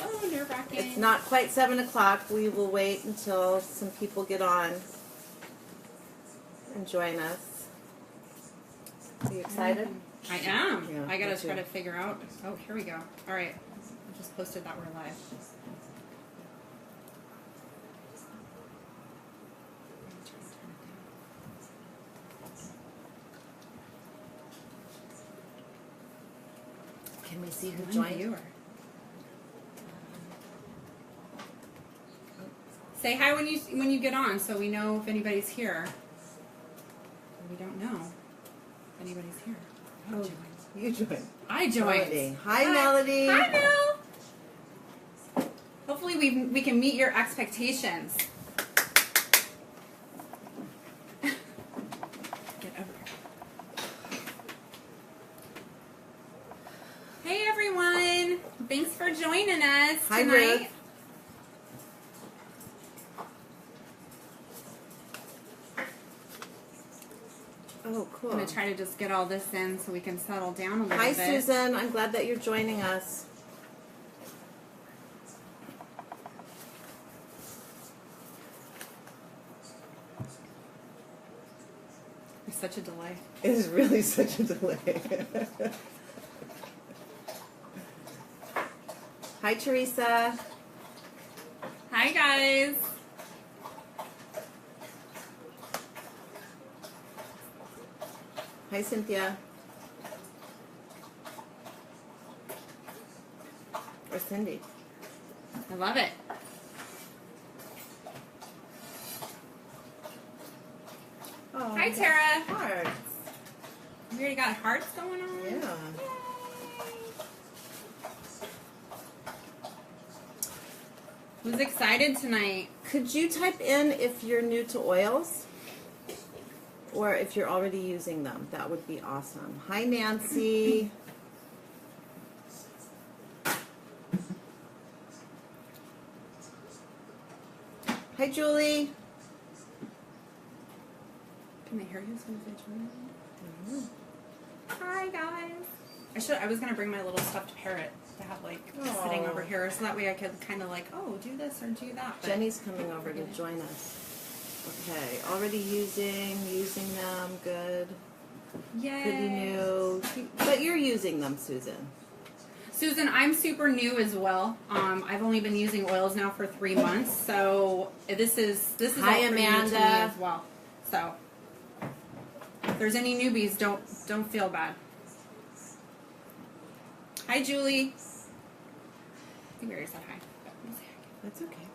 Oh, nerve-wracking. It's not quite 7 o'clock. We will wait until some people get on and join us. Are you excited? I am. Yeah, I gotta me too. try to figure out. Oh, here we go. All right. I just posted that we're live. Can we see who One joined? viewer. Say hi when you get on, so we know if anybody's here. We don't know if anybody's here. Oh, you joined. I joined. Melody. Hi, Melody. Hi, Mel. Hopefully we can meet your expectations. Get over here. Hey everyone! Thanks for joining us Hi, tonight. Ruth. Oh, cool. I'm gonna try to just get all this in so we can settle down a little Hi, bit. Susan. I'm glad that you're joining us. It's such a delay. It is really such a delay. Hi, Teresa. Hi guys. Hi, Cynthia. Or Cindy. I love it. Oh, Hi, Tara. Hearts. We already got hearts going on. Yeah. Who's excited tonight? Could you type in if you're new to oils? Or if you're already using them? That would be awesome. Hi, Nancy. Hi, Julie. Can they hear you as soon as they join? Hi guys. I was gonna bring my little stuffed parrot to have sitting over here, so that way I could kind of do this or do that. But Jenny's coming over to join us. Okay, already using them, good. yay. Pretty new. But you're using them, Susan. Susan, I'm super new as well. I've only been using oils now for 3 months, so this is Hi, all pretty new to me Amanda. as well. So if there's any newbies, don't feel bad. Hi, Julie. I think we already said hi. That's okay.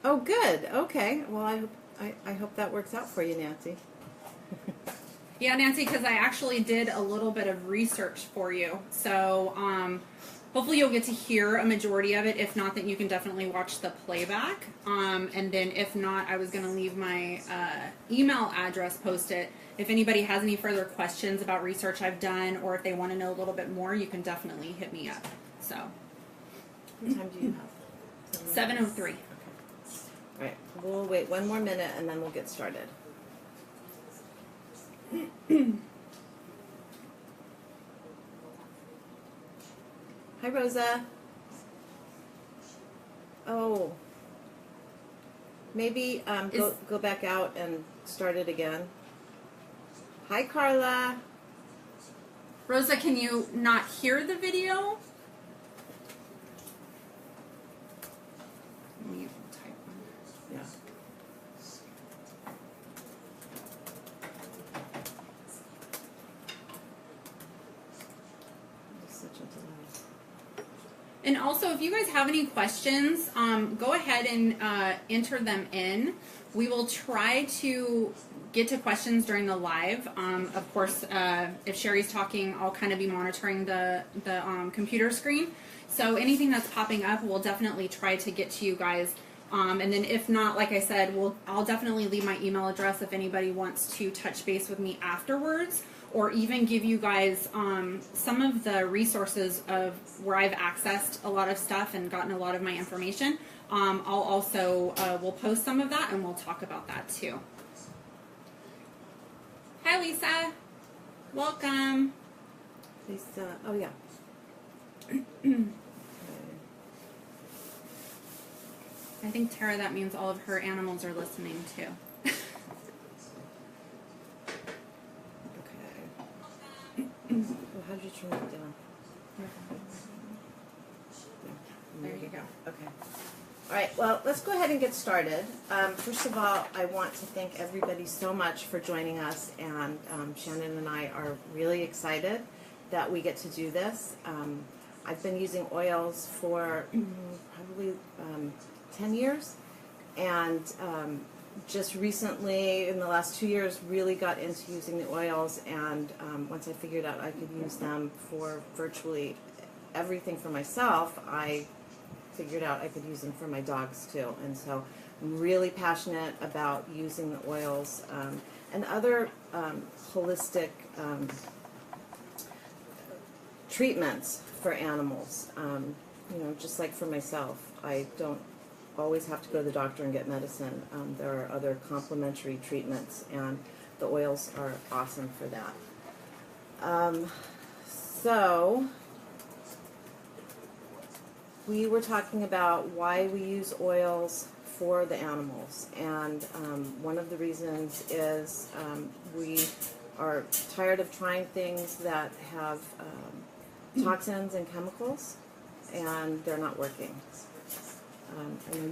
Oh, good. Okay. Well, I hope that works out for you, Nancy. Yeah, Nancy, because I actually did a little bit of research for you. So hopefully you'll get to hear a majority of it. If not, then you can definitely watch the playback. And then if not, I was going to leave my email address posted. If anybody has any further questions about research I've done, or if they want to know a little bit more, you can definitely hit me up. So What time do you have? 7:03. All right. We'll wait one more minute and then we'll get started. Hi, Rosa. Oh. Maybe go back out and start it again. Hi, Carla. Rosa, can you not hear the video? Let me type one. Yeah. Such a delay. And also, if you guys have any questions, go ahead and enter them in. We will try to get to questions during the live. Of course, if Sherry's talking, I'll kind of be monitoring the computer screen. So anything that's popping up, we'll definitely try to get to you guys. And then if not, like I said, I'll definitely leave my email address if anybody wants to touch base with me afterwards, or even give you guys some of the resources of where I've accessed a lot of stuff and gotten a lot of my information. I'll also, we'll post some of that and we'll talk about that too. Hi Lisa, welcome. Lisa, oh yeah. I think, Tara, that means all of her animals are listening too. Okay. Well, how did you turn it down? There you go. Okay. All right, well, let's go ahead and get started. First of all, I want to thank everybody so much for joining us, and Shannon and I are really excited that we get to do this. I've been using oils for probably 10 years, and just recently, in the last 2 years, really got into using the oils, and once I figured out I could use them for virtually everything for myself, I figured out I could use them for my dogs too. And so I'm really passionate about using the oils and other holistic treatments for animals. You know, just like for myself, I don't always have to go to the doctor and get medicine. There are other complementary treatments, and the oils are awesome for that. So we were talking about why we use oils for the animals, and one of the reasons is we are tired of trying things that have toxins and chemicals, and they're not working.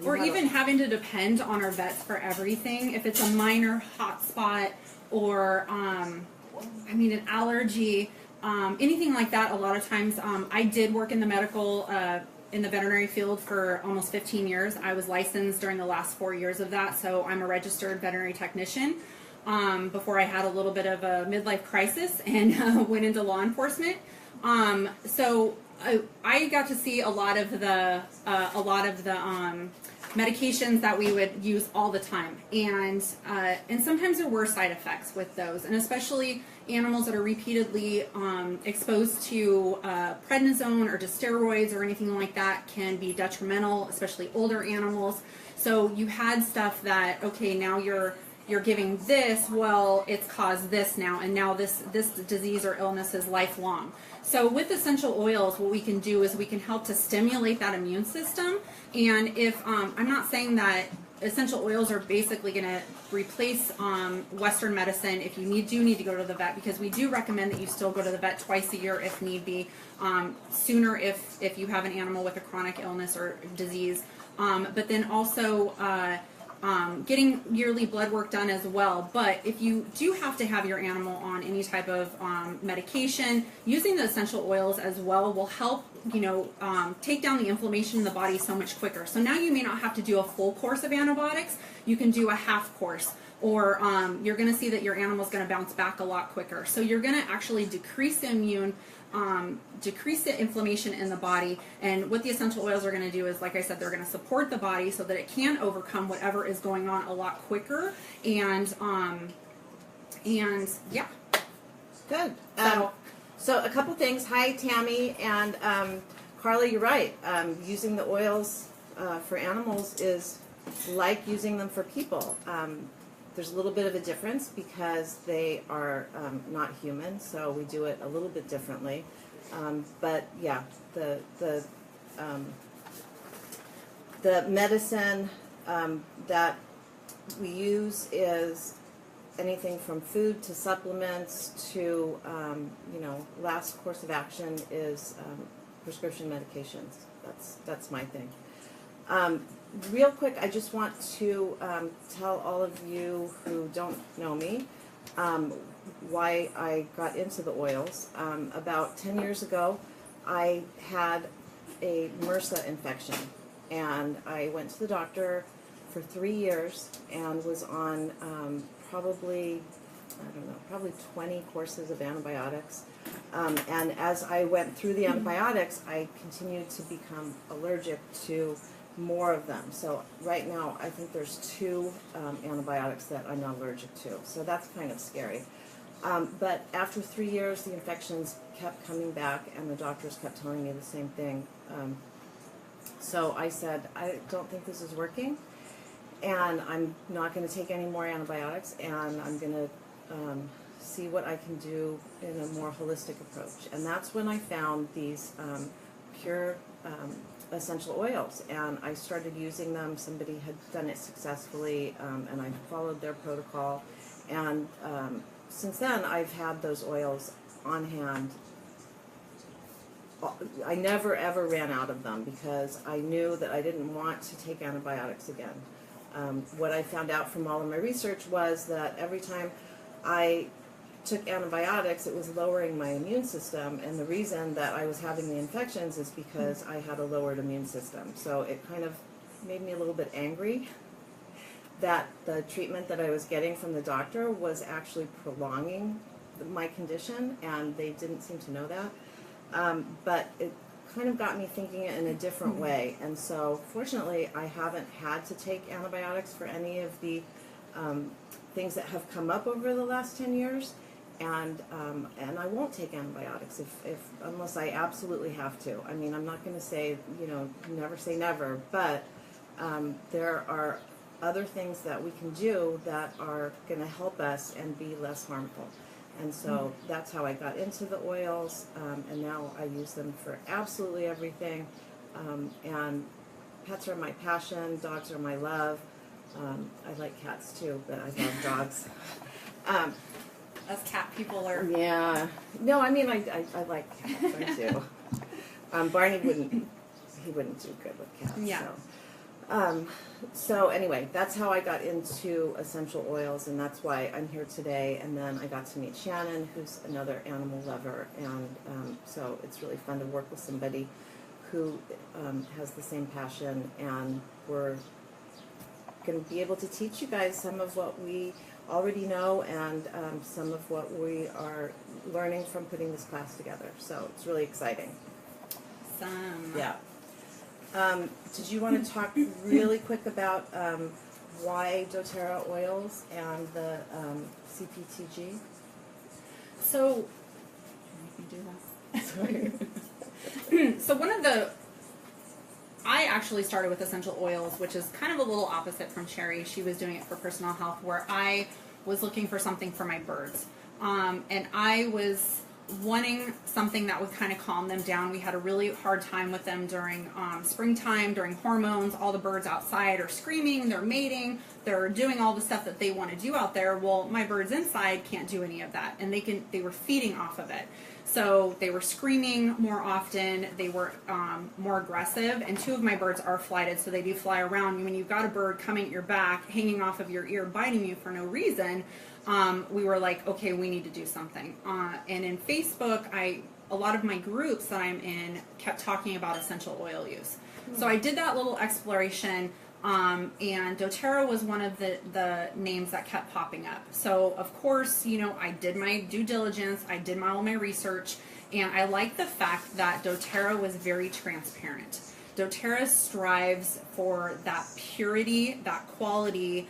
Or even having to depend on our vets for everything. If it's a minor hot spot or, an allergy, anything like that, a lot of times, I did work in the in the veterinary field for almost 15 years. I was licensed during the last 4 years of that, so I'm a registered veterinary technician. Before I had a little bit of a midlife crisis and went into law enforcement. So I got to see a lot of the medications that we would use all the time, and sometimes there were side effects with those, and especially animals that are repeatedly exposed to prednisone or to steroids or anything like that can be detrimental, especially older animals. So you had stuff that, okay, now you're giving this, well, it's caused this now, and now this disease or illness is lifelong. So with essential oils, what we can do is we can help to stimulate that immune system. And if I'm not saying that essential oils are basically going to replace Western medicine, if you do need to go to the vet, because we do recommend that you still go to the vet twice a year if need be, sooner if you have an animal with a chronic illness or disease. But then also getting yearly blood work done as well. But if you do have to have your animal on any type of medication, using the essential oils as well will help, take down the inflammation in the body so much quicker. So now you may not have to do a full course of antibiotics. You can do a half course, or you're going to see that your animal's going to bounce back a lot quicker. So you're going to actually decrease the inflammation in the body. And what the essential oils are going to do is, like I said, they're going to support the body so that it can overcome whatever is going on a lot quicker. And yeah. Good. So a couple things. Hi, Tammy and Carla. You're right. Using the oils for animals is like using them for people. There's a little bit of a difference because they are not human, so we do it a little bit differently. But yeah, the medicine that we use is anything from food to supplements to, last course of action is prescription medications. That's my thing. Real quick, I just want to tell all of you who don't know me why I got into the oils. About 10 years ago, I had a MRSA infection, and I went to the doctor for 3 years and was on probably 20 courses of antibiotics. And as I went through the antibiotics, I continued to become allergic to more of them. So right now, I think there's 2 antibiotics that I'm not allergic to. So that's kind of scary. But after 3 years, the infections kept coming back, and the doctors kept telling me the same thing. So I said, I don't think this is working, and I'm not going to take any more antibiotics, and I'm going to see what I can do in a more holistic approach. And that's when I found these pure essential oils, and I started using them. Somebody had done it successfully, and I followed their protocol. And since then, I've had those oils on hand. I never ever ran out of them because I knew that I didn't want to take antibiotics again. What I found out from all of my research was that every time I took antibiotics, it was lowering my immune system, and the reason that I was having the infections is because I had a lowered immune system. So it kind of made me a little bit angry that the treatment that I was getting from the doctor was actually prolonging my condition, and they didn't seem to know that. But it kind of got me thinking in a different way, and so fortunately I haven't had to take antibiotics for any of the things that have come up over the last 10 years, and I won't take antibiotics unless I absolutely have to. I mean, I'm not going to say, never say never, but there are other things that we can do that are going to help us and be less harmful. And so that's how I got into the oils, and now I use them for absolutely everything. And pets are my passion, dogs are my love. I like cats too, but I love dogs. Us cat people are... Yeah. No, I mean, I like cats, I do. Barney wouldn't do good with cats. Yeah. So anyway, that's how I got into essential oils, and that's why I'm here today. And then I got to meet Shannon, who's another animal lover, and so it's really fun to work with somebody who has the same passion, and we're going to be able to teach you guys some of what we already know and some of what we are learning from putting this class together. So it's really exciting. Awesome. Yeah. Did you want to talk really quick about why doTERRA oils and the CPTG? So, you do that. So I actually started with essential oils, which is kind of a little opposite from Sherry. She was doing it for personal health, where I was looking for something for my birds. And I was wanting something that would kind of calm them down. We had a really hard time with them during springtime, during hormones. All the birds outside are screaming, they're mating, they're doing all the stuff that they want to do out there. Well, my birds inside can't do any of that, and they were feeding off of it. So they were screaming more often, they were more aggressive, and 2 of my birds are flighted, so they do fly around. When you've got a bird coming at your back, hanging off of your ear, biting you for no reason, we were like, okay, we need to do something. And in Facebook, a lot of my groups that I'm in kept talking about essential oil use. So I did that little exploration, and doTERRA was one of the names that kept popping up. So of course, I did my due diligence, I did all my research, and I like the fact that doTERRA was very transparent. doTERRA strives for that purity, that quality,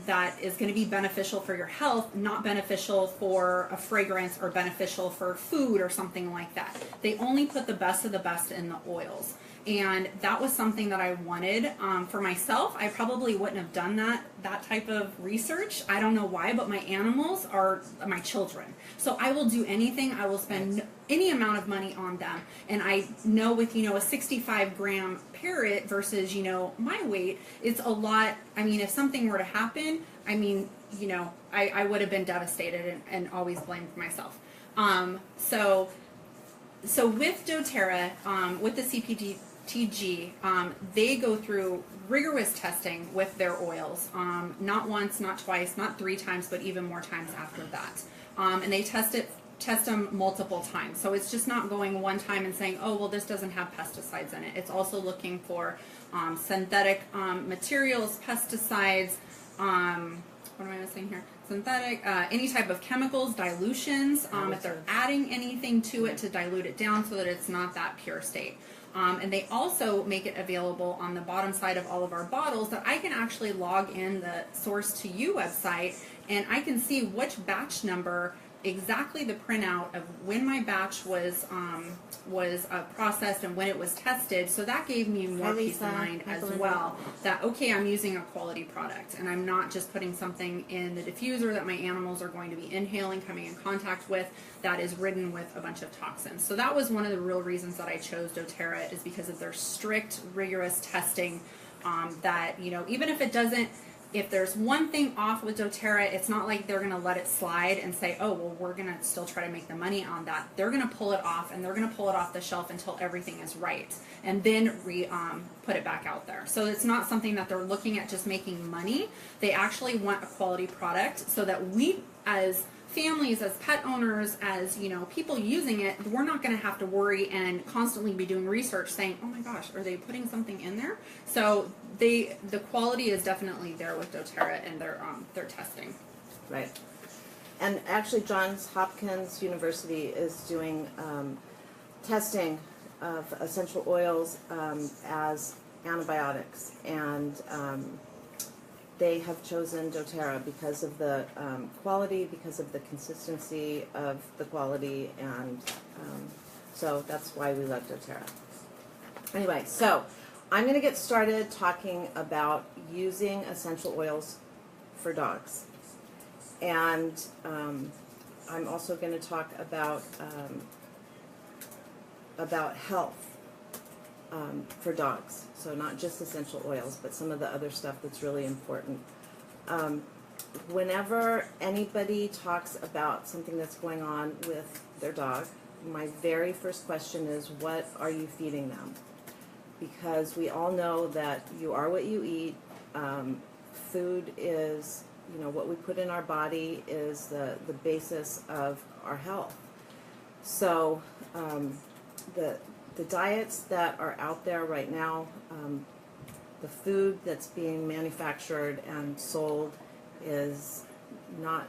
that is going to be beneficial for your health, not beneficial for a fragrance or beneficial for food or something like that. They only put the best of the best in the oils. And that was something that I wanted for myself. I probably wouldn't have done that type of research. I don't know why, but my animals are my children. So I will do anything. I will spend any amount of money on them. And I know with, a 65-gram parrot versus, my weight, it's a lot. I mean, if something were to happen, I would have been devastated and always blamed myself. So with doTERRA, with the CPTG, they go through rigorous testing with their oils, not once, not twice, not 3 times, but even more times after that. And they test them multiple times. So it's just not going one time and saying, oh, well, this doesn't have pesticides in it. It's also looking for synthetic materials, pesticides, what am I missing here? Synthetic, any type of chemicals, dilutions, if they're adding anything to it to dilute it down so that it's not that pure state. And they also make it available on the bottom side of all of our bottles that I can actually log in the Source to You website, and I can see which batch number exactly the printout of when my batch was processed and when it was tested. So that gave me more peace of mind as well. That okay, I'm using a quality product, and I'm not just putting something in the diffuser that my animals are going to be inhaling, coming in contact with, that is ridden with a bunch of toxins. So that was one of the real reasons that I chose doTERRA, is because of their strict, rigorous testing. That even if it doesn't. If there's one thing off with doTERRA, it's not like they're going to let it slide and say, oh, well, we're going to still try to make the money on that. They're going to pull it off, and they're going to pull it off the shelf until everything is right, and then put it back out there. So it's not something that they're looking at just making money. They actually want a quality product so that we, as families, as pet owners, as people using it, we're not going to have to worry and constantly be doing research saying, oh my gosh, are they putting something in there? So the quality is definitely there with doTERRA and their testing. Right. And actually, Johns Hopkins University is doing testing of essential oils as antibiotics, and they have chosen doTERRA because of the quality, because of the consistency of the quality, and so that's why we love doTERRA. Anyway, so I'm going to get started talking about using essential oils for dogs. And I'm also going to talk about health for dogs. So not just essential oils, but some of the other stuff that's really important. Whenever anybody talks about something that's going on with their dog, my very first question is, what are you feeding them? Because we all know that you are what you eat. Food is, what we put in our body is the basis of our health. So the diets that are out there right now, the food that's being manufactured and sold is not,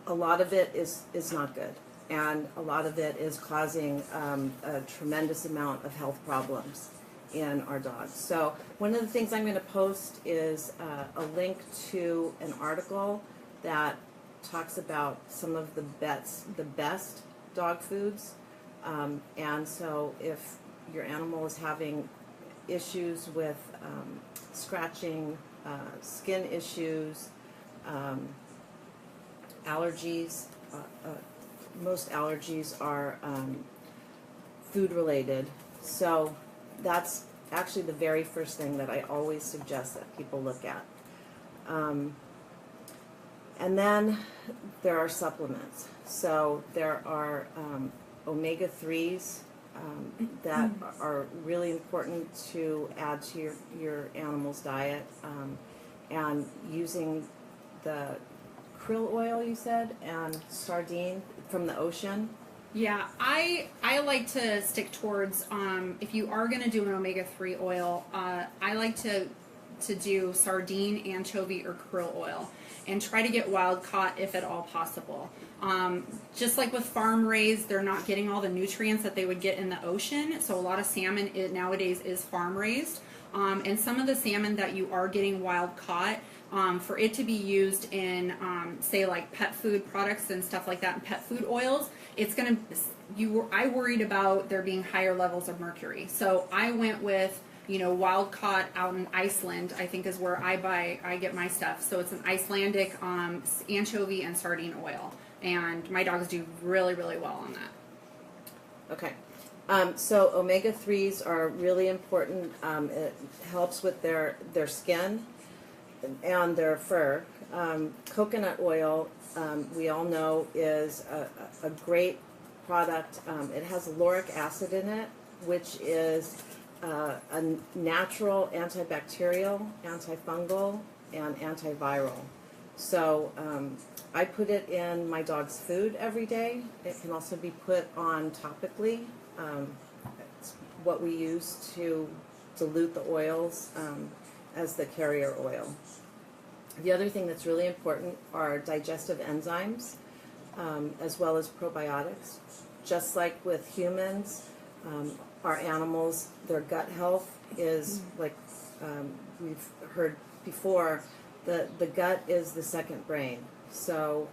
a lot of it is not good. And a lot of it is causing a tremendous amount of health problems in our dogs. So one of the things I'm going to post is a link to an article that talks about some of the best dog foods. And so if your animal is having issues with scratching, skin issues, allergies, most allergies are food related. So that's actually the very first thing that I always suggest that people look at. And then there are supplements. So there are omega-3s that are really important to add to your animal's diet. And using the krill oil, you said, and sardine from the ocean. Yeah, I like to stick towards, if you are going to do an omega-3 oil, I like to do sardine, anchovy, or krill oil, and try to get wild caught if at all possible. Just like with farm raised, they're not getting all the nutrients that they would get in the ocean, so a lot of salmon nowadays is farm raised. And some of the salmon that you are getting wild caught, for it to be used in, say, like pet food products and stuff like that, and pet food oils, it's going to, I worried about there being higher levels of mercury. So I went with, wild caught out in Iceland, I think is where I get my stuff. So it's an Icelandic anchovy and sardine oil. And my dogs do really, really well on that. Okay. So omega-3s are really important. It helps with their skin and their fur. Coconut oil, we all know, is a great product. It has lauric acid in it, which is a natural antibacterial, antifungal, and antiviral. So I put it in my dog's food every day. It can also be put on topically. It's what we use to dilute the oils as the carrier oil. The other thing that's really important are digestive enzymes, as well as probiotics. Just like with humans, our animals, their gut health is like we've heard before, the gut is the second brain. So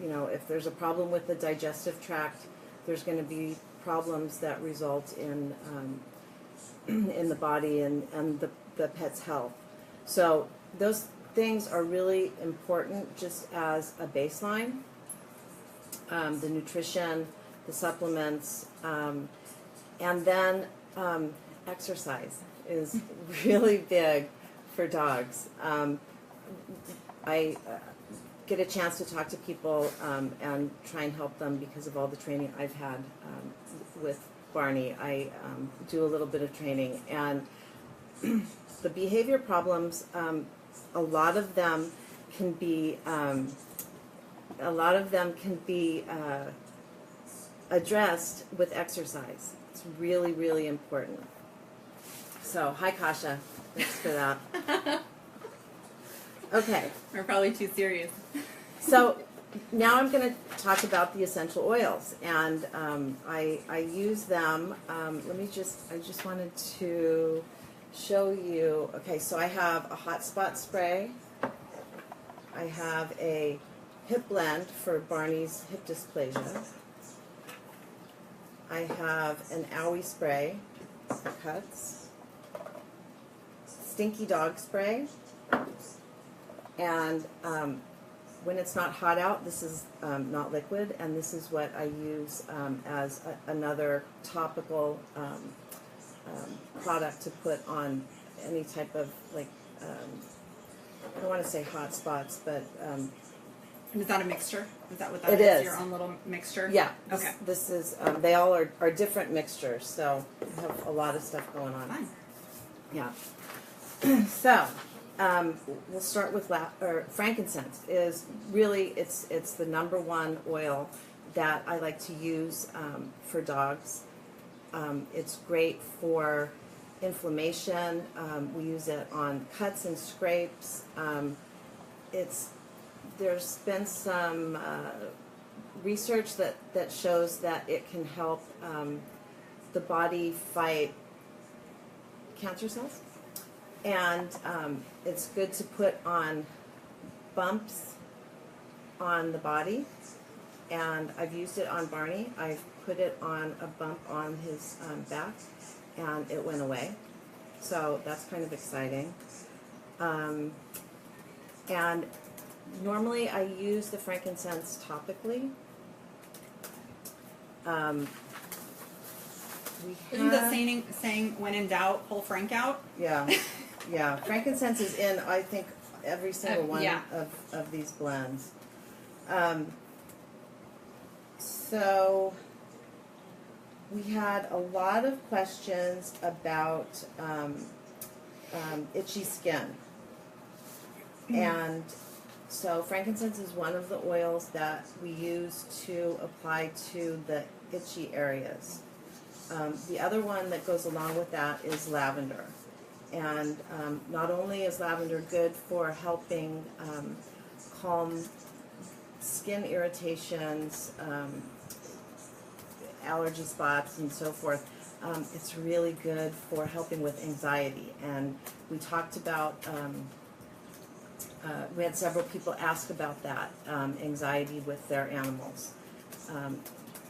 You know, if there's a problem with the digestive tract, there's going to be problems that result in in the body and the pet's health. So those things are really important just as a baseline. The nutrition, the supplements, and then exercise is really big for dogs. I get a chance to talk to people and try and help them because of all the training I've had with Barney. I do a little bit of training, and the behavior problems, a lot of them can be addressed with exercise. It's really, really important. So, hi Kasha, thanks for that. Okay. We're probably too serious. So now I'm going to talk about the essential oils, and I use them. I just wanted to show you. Okay, so I have a hot spot spray. I have a hip blend for Barney's hip dysplasia. I have an owie spray for cuts. Stinky dog spray. And when it's not hot out, this is not liquid, and this is what I use as another topical product to put on any type of, like, I don't want to say hot spots, but... is that a mixture? Is that what that it is? is. Your own little mixture? Yeah. Okay. This is, they all are different mixtures, so I have a lot of stuff going on. Fine. Yeah. So... we'll start with frankincense. Is really it's the number one oil that I like to use for dogs. It's great for inflammation. We use it on cuts and scrapes. There's been some research that shows that it can help the body fight cancer cells. And it's good to put on bumps on the body. And I've used it on Barney. I've put it on a bump on his back, and it went away. So that's kind of exciting. And normally I use the frankincense topically. Isn't the saying, when in doubt, pull Frank out? Yeah. Yeah, frankincense is in, I think, every single one yeah. of these blends. So we had a lot of questions about itchy skin. And so frankincense is one of the oils that we use to apply to the itchy areas. The other one that goes along with that is lavender. And not only is lavender good for helping calm skin irritations, allergy spots, and so forth, it's really good for helping with anxiety. And we talked about, we had several people ask about that, anxiety with their animals.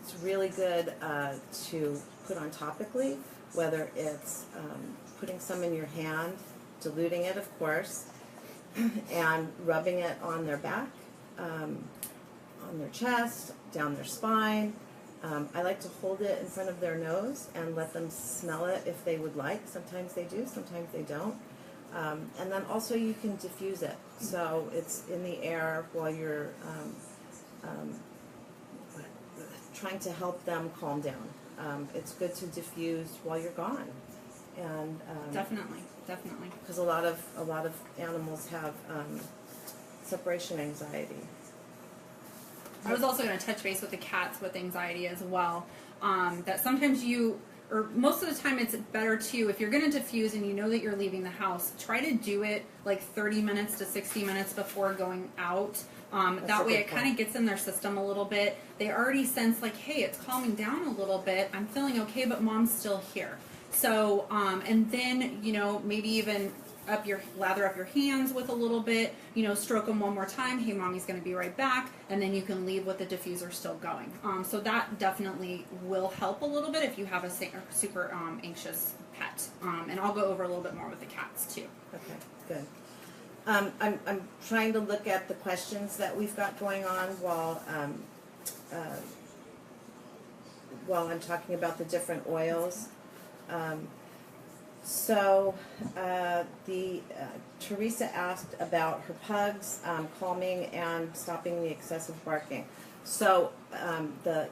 It's really good to put on topically, whether it's putting some in your hand, diluting it, of course, and rubbing it on their back, on their chest, down their spine. I like to hold it in front of their nose and let them smell it if they would like. Sometimes they do, sometimes they don't. And then also you can diffuse it. So it's in the air while you're trying to help them calm down. It's good to diffuse while you're gone. And definitely. because a lot of animals have separation anxiety. I was also going to touch base with the cats with anxiety as well. That sometimes or most of the time it's better to, if you're going to diffuse and you know that you're leaving the house, try to do it like 30 minutes to 60 minutes before going out. That way it kind of gets in their system a little bit. They already sense like, hey, it's calming down a little bit. I'm feeling okay, but mom's still here. So, and then, maybe even lather up your hands with a little bit, stroke them one more time. Hey, mommy's going to be right back. And then you can leave with the diffuser still going. So that definitely will help a little bit if you have a super anxious pet. And I'll go over a little bit more with the cats too. Okay, good. I'm trying to look at the questions that we've got going on while I'm talking about the different oils. Teresa asked about her pugs calming and stopping the excessive barking. So the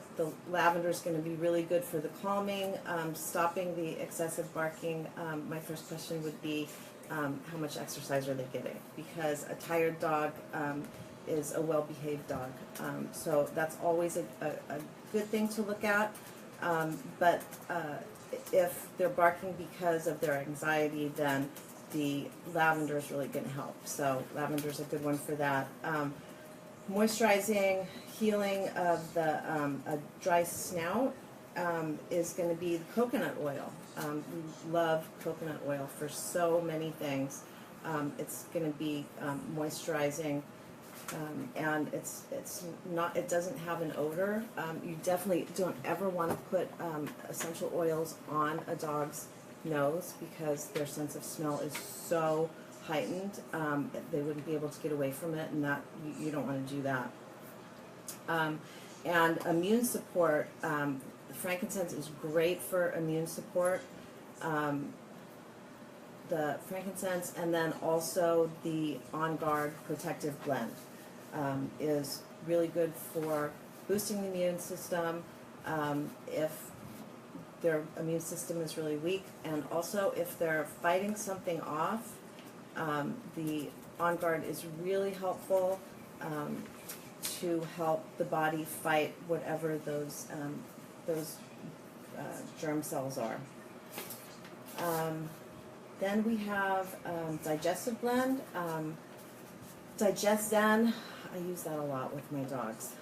lavender is going to be really good for the calming, stopping the excessive barking. My first question would be, how much exercise are they getting? Because a tired dog is a well-behaved dog. So that's always a good thing to look at. But if they're barking because of their anxiety, then the lavender is really going to help. So lavender is a good one for that. Moisturizing, healing of the a dry snout is going to be the coconut oil. We love coconut oil for so many things. It's going to be moisturizing, and it doesn't have an odor. You definitely don't ever want to put essential oils on a dog's nose because their sense of smell is so heightened. They wouldn't be able to get away from it, and that you don't want to do that. And immune support. Frankincense is great for immune support. The frankincense, and then also the On Guard Protective Blend is really good for boosting the immune system if their immune system is really weak, and also if they're fighting something off. The On Guard is really helpful to help the body fight whatever those germ cells are. Then we have digestive blend. Digest Zen, I use that a lot with my dogs.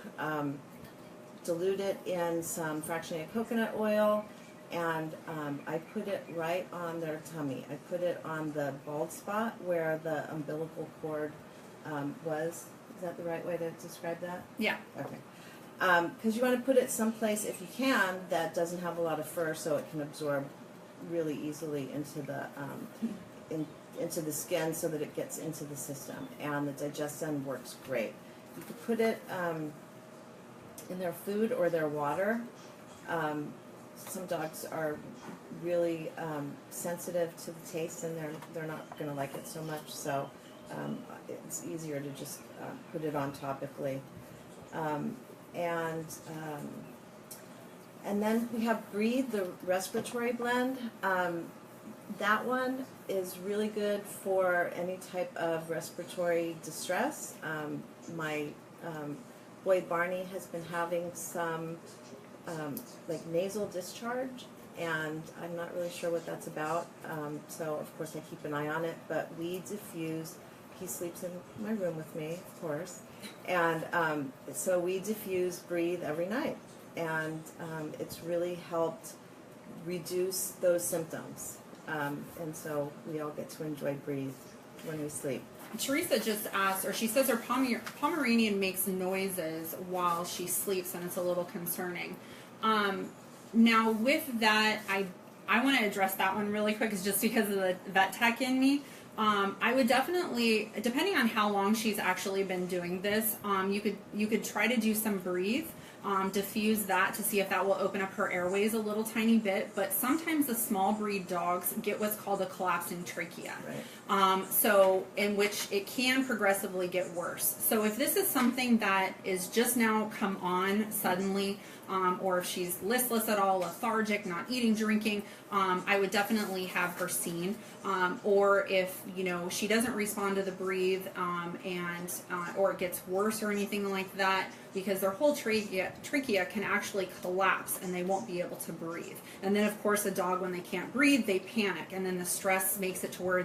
Dilute it in some fractionated coconut oil, and I put it right on their tummy. I put it on the bald spot where the umbilical cord was. Is that the right way to describe that? Yeah. Okay. Because you want to put it someplace, if you can, that doesn't have a lot of fur, so it can absorb really easily into the into the skin, so that it gets into the system. And the Digestin works great. You could put it in their food or their water. Some dogs are really sensitive to the taste, and they're not going to like it so much. So it's easier to just put it on topically. And then we have Breathe, the respiratory blend. That one is really good for any type of respiratory distress. My boy Barney has been having some like nasal discharge, and I'm not really sure what that's about. So of course I keep an eye on it, but we diffuse. He sleeps in my room with me, of course, and so we diffuse Breathe every night, and it's really helped reduce those symptoms, and so we all get to enjoy Breathe when we sleep. Teresa just asked, or she says her Pomeranian makes noises while she sleeps, and it's a little concerning. Now with that, I want to address that one really quick, is just because of the vet tech in me. I would definitely, depending on how long she's actually been doing this, you could try to do some Breathe, diffuse that to see if that will open up her airways a little tiny bit. But sometimes the small breed dogs get what's called a collapsing trachea, Right. So in which it can progressively get worse. So if this is something that is just now come on suddenly, or if she's listless at all, lethargic, not eating, drinking, I would definitely have her seen. Or if she doesn't respond to the Breathe, or it gets worse or anything like that, because their whole trachea can actually collapse and they won't be able to breathe. And then of course a dog, when they can't breathe, they panic, and then the stress makes it to where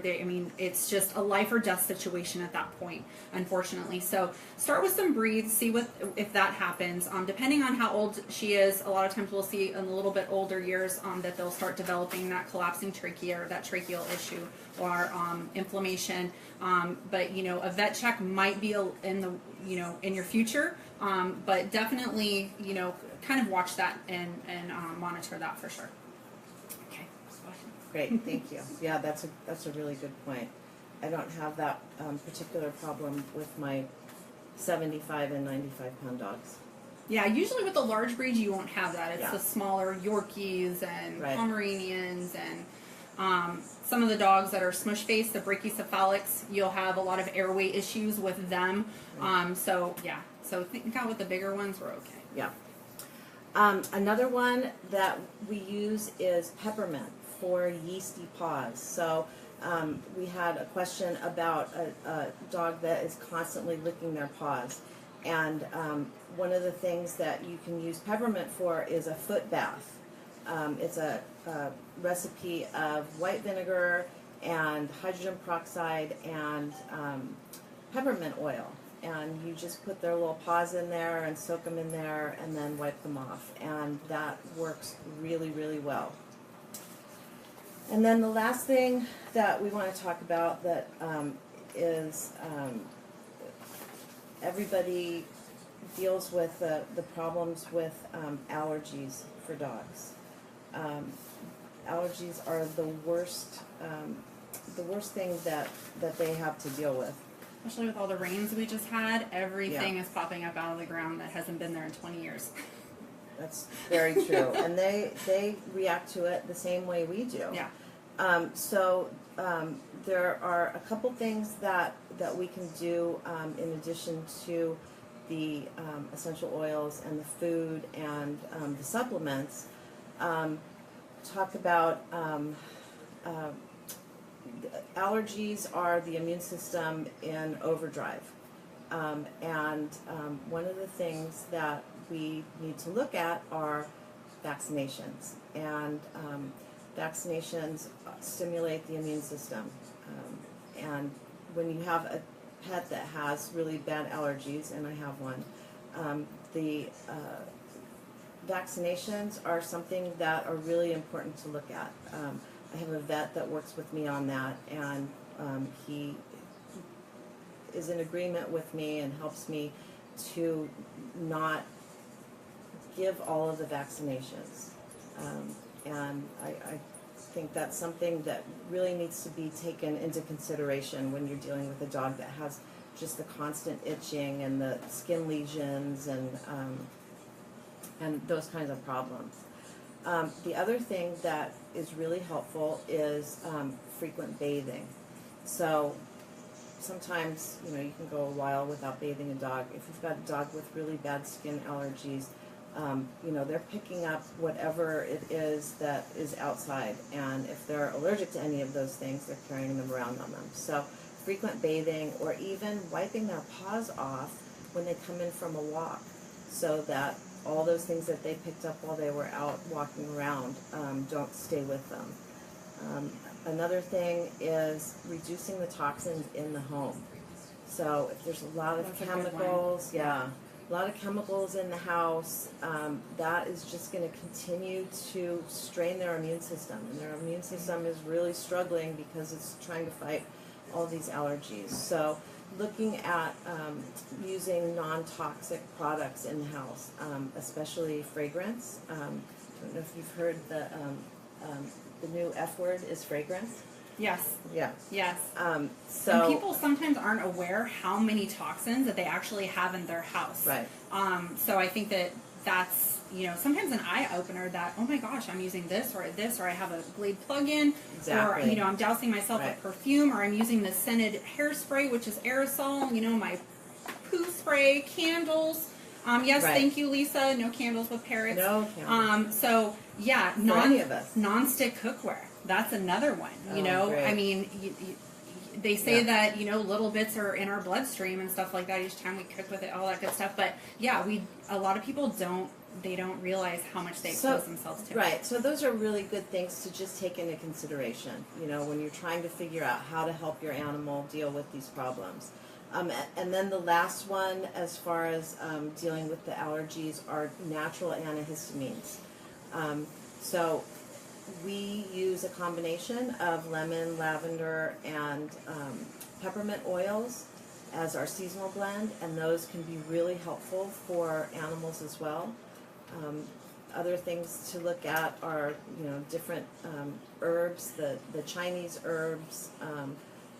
it's just a life or death situation at that point, unfortunately. So start with some Breathe, see if that happens. Depending on how old she is, a lot of times we'll see in a little bit older years that they'll start developing that collapsing trachea or that tracheal issue or inflammation. But you know, a vet check might be in the, you know, in your future, but definitely, you know, kind of watch that and monitor that for sure. Okay. Great, thank you. Yeah, that's a really good point. I don't have that particular problem with my 75 and 95 pound dogs. Yeah, usually with the large breeds you won't have that. It's the smaller Yorkies and Pomeranians and some of the dogs that are smush faced, the brachycephalics, you'll have a lot of airway issues with them. So yeah, so think out with the bigger ones, we're okay. Yeah. Another one that we use is peppermint for yeasty paws. So we had a question about a dog that is constantly licking their paws. And one of the things that you can use peppermint for is a foot bath. It's a recipe of white vinegar and hydrogen peroxide and peppermint oil. And you just put their little paws in there and soak them in there and then wipe them off. And that works really, really well. And then the last thing that we want to talk about that is everybody deals with the problems with allergies for dogs. Allergies are the worst thing that they have to deal with. Especially with all the rains we just had, everything is popping up out of the ground that hasn't been there in 20 years. That's very true. And they react to it the same way we do. Yeah. So there are a couple things that we can do in addition to the essential oils and the food and the supplements. Talk about allergies are the immune system in overdrive. And one of the things that we need to look at are vaccinations. And vaccinations stimulate the immune system. And when you have a pet that has really bad allergies, and I have one, the vaccinations are something that are really important to look at. I have a vet that works with me on that, and he is in agreement with me and helps me to not give all of the vaccinations. And I think that's something that really needs to be taken into consideration when you're dealing with a dog that has just the constant itching and the skin lesions and those kinds of problems. The other thing that is really helpful is frequent bathing. So sometimes, you know, you can go a while without bathing a dog. If you've got a dog with really bad skin allergies, you know, they're picking up whatever it is that is outside. And if they're allergic to any of those things, they're carrying them around on them. So frequent bathing, or even wiping their paws off when they come in from a walk, so that all those things that they picked up while they were out walking around don't stay with them. Another thing is reducing the toxins in the home. So if there's a lot of chemicals, a lot of chemicals in the house, that is just going to continue to strain their immune system. And their immune system is really struggling because it's trying to fight all these allergies. So looking at using non-toxic products in the house, especially fragrance. I don't know if you've heard the new F word is fragrance. Yes. Yeah. Yes. So and people sometimes aren't aware how many toxins that they actually have in their house. Right. So I think that's, you know, sometimes an eye-opener that, oh my gosh, I'm using this, or I have a Glade plug-in, or, you know, I'm dousing myself with perfume, or I'm using the scented hairspray, which is aerosol, you know, my poo spray, candles. Yes, thank you, Lisa. No candles with parrots. No candles. So, yeah, non-stick cookware. That's another one, you know. Great. I mean, they say that, you know, little bits are in our bloodstream and stuff like that each time we cook with it, all that good stuff. But, yeah, a lot of people don't realize how much they expose themselves to. Right. So those are really good things to just take into consideration, you know, when you're trying to figure out how to help your animal deal with these problems. And then the last one, as far as dealing with the allergies, are natural antihistamines. So we use a combination of lemon, lavender, and peppermint oils as our seasonal blend, and those can be really helpful for animals as well. Other things to look at are, different herbs, the Chinese herbs.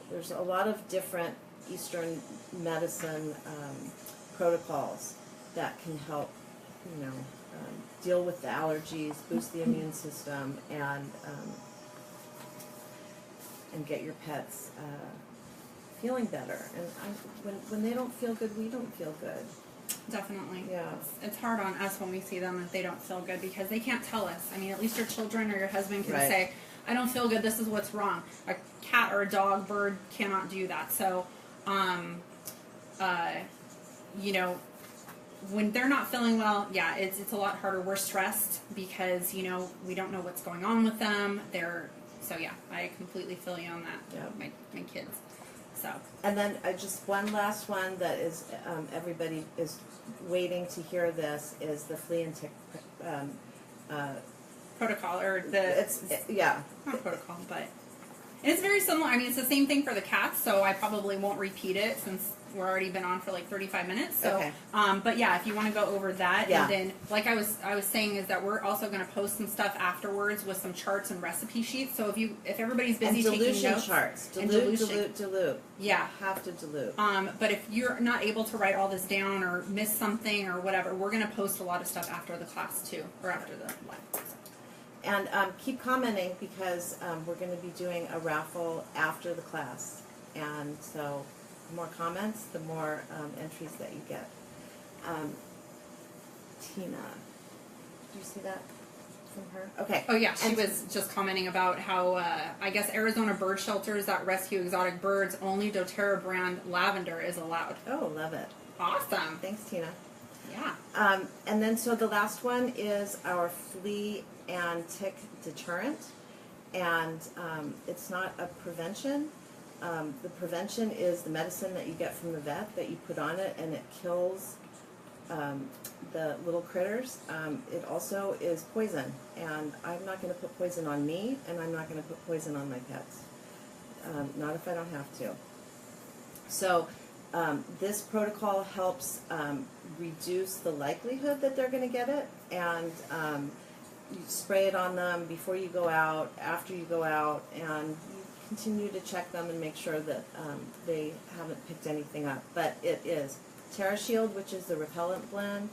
There's a lot of different Eastern medicine protocols that can help, deal with the allergies, boost the immune system, and get your pets feeling better. And when they don't feel good, we don't feel good. Definitely. Yeah. It's hard on us when we see them if they don't feel good, because they can't tell us. I mean, at least your children or your husband can Right. say, I don't feel good, this is what's wrong. A cat or a dog, bird cannot do that. So, when they're not feeling well, yeah, it's a lot harder. We're stressed because, we don't know what's going on with them. So yeah, I completely feel you on that. Yeah. My kids. So. And then just one last one that is everybody is waiting to hear this is the flea and tick Protocol, or yeah. Not protocol, but and it's very similar. I mean, it's the same thing for the cats, so I probably won't repeat it since we're already been on for like 35 minutes. So, okay. But yeah, if you want to go over that, Yeah. and then like I was saying is that we're also going to post some stuff afterwards with some charts and recipe sheets. So if everybody's busy And dilution taking notes, charts, and dilute. Yeah. Have to dilute. But if you're not able to write all this down or miss something or whatever, we're going to post a lot of stuff after the class too, or after the live. So. And keep commenting because we're going to be doing a raffle after the class. And so the more comments, the more entries that you get. Tina, did you see that from her? Okay. Oh yeah, she was just commenting about how I guess Arizona bird shelters that rescue exotic birds, only doTERRA brand lavender is allowed. Oh, love it. Awesome. Thanks, Tina. Yeah. And then so the last one is our flea and tick deterrent, and it's not a prevention. The prevention is the medicine that you get from the vet that you put on it, and it kills the little critters. It also is poison, and I'm not going to put poison on me, and I'm not going to put poison on my pets. Not if I don't have to. So this protocol helps reduce the likelihood that they're going to get it, and you spray it on them before you go out, after you go out, and you continue to check them and make sure that they haven't picked anything up. But it is TerraShield, which is the repellent blend,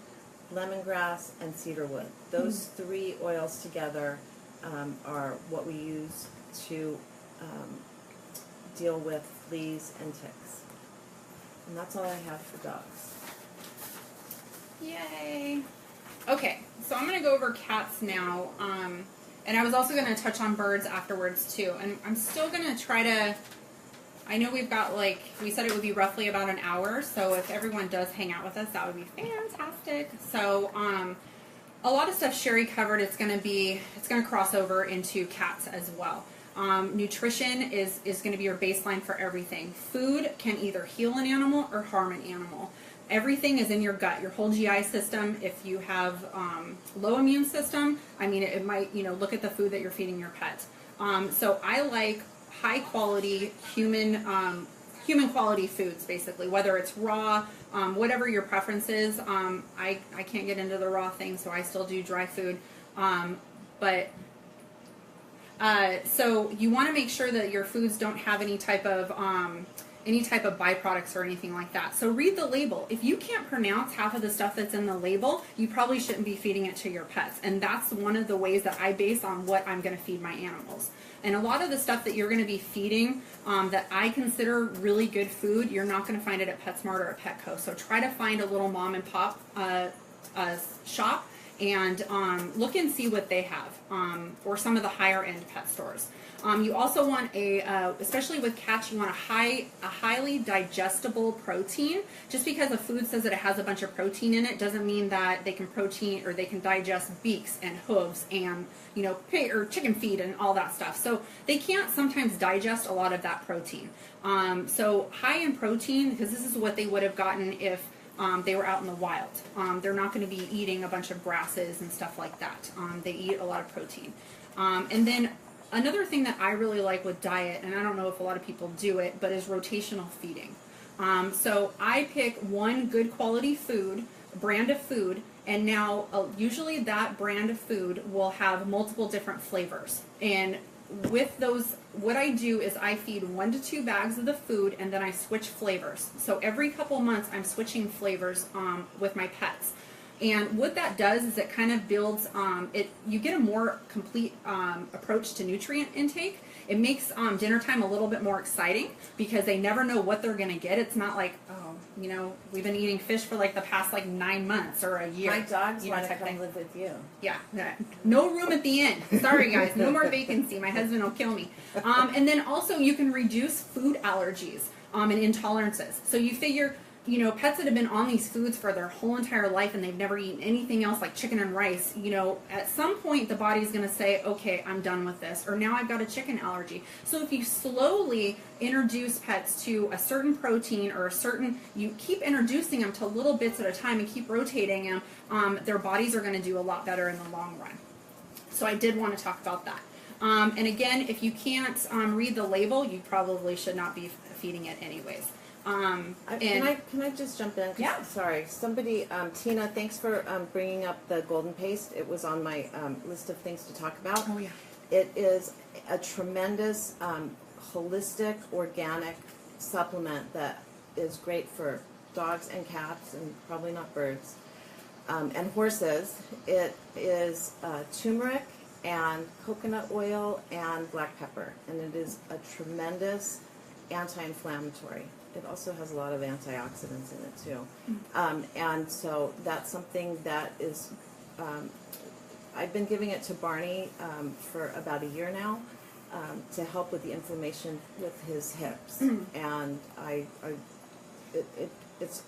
lemongrass, and cedarwood. Those three oils together are what we use to deal with fleas and ticks. And that's all I have for dogs. Yay. Okay, so I'm going to go over cats now, and I was also going to touch on birds afterwards too, and I'm still going to try to, I know we've got we said it would be roughly about an hour, so if everyone does hang out with us, that would be fantastic. So, a lot of stuff Sherry covered, it's going to cross over into cats as well. Nutrition is going to be your baseline for everything. Food can either heal an animal or harm an animal. Everything is in your gut, your whole GI system. If you have low immune system, I mean, it might, look at the food that you're feeding your pet. So I like high quality human quality foods, basically, whether it's raw, whatever your preference is. I can't get into the raw thing, so I still do dry food. So you want to make sure that your foods don't have any type of byproducts or anything like that. So read the label. If you can't pronounce half of the stuff that's in the label, you probably shouldn't be feeding it to your pets. And that's one of the ways that I base on what I'm going to feed my animals. And a lot of the stuff that you're going to be feeding that I consider really good food, you're not going to find it at PetSmart or at Petco. So try to find a little mom and pop shop and look and see what they have, or some of the higher end pet stores. You also want especially with cats, you want a highly digestible protein. Just because a food says that it has a bunch of protein in it doesn't mean that they can digest beaks and hooves and, pig or chicken feet and all that stuff. So they can't sometimes digest a lot of that protein. So high in protein, because this is what they would have gotten if they were out in the wild. They're not going to be eating a bunch of grasses and stuff like that. They eat a lot of protein. And then another thing that I really like with diet, and I don't know if a lot of people do it, but is rotational feeding. So I pick one good quality brand of food, and now usually that brand of food will have multiple different flavors. And with those, what I do is I feed 1 to 2 bags of the food, and then I switch flavors. So every couple months I'm switching flavors with my pets. And what that does is it kind of builds, you get a more complete approach to nutrient intake. It makes dinner time a little bit more exciting because they never know what they're going to get. It's not like, we've been eating fish for like the past 9 months or a year. My dogs want to come live with you. Yeah, no room at the inn. Sorry guys, no more vacancy. My husband will kill me. And then also you can reduce food allergies and intolerances. So you figure, pets that have been on these foods for their whole entire life and they've never eaten anything else like chicken and rice, at some point the body's going to say, okay, I'm done with this, or now I've got a chicken allergy. So if you slowly introduce pets to a certain protein or you keep introducing them to little bits at a time and keep rotating them, their bodies are going to do a lot better in the long run. So I did want to talk about that. And again, if you can't read the label, you probably should not be feeding it anyways. Can I just jump in? Yeah. Sorry. Somebody, Tina, thanks for bringing up the golden paste. It was on my list of things to talk about. Oh, yeah. It is a tremendous holistic organic supplement that is great for dogs and cats and probably not birds and horses. It is turmeric and coconut oil and black pepper, and it is a tremendous anti-inflammatory. It also has a lot of antioxidants in it too. And so that's something that is, I've been giving it to Barney for about a year now to help with the inflammation with his hips. And it's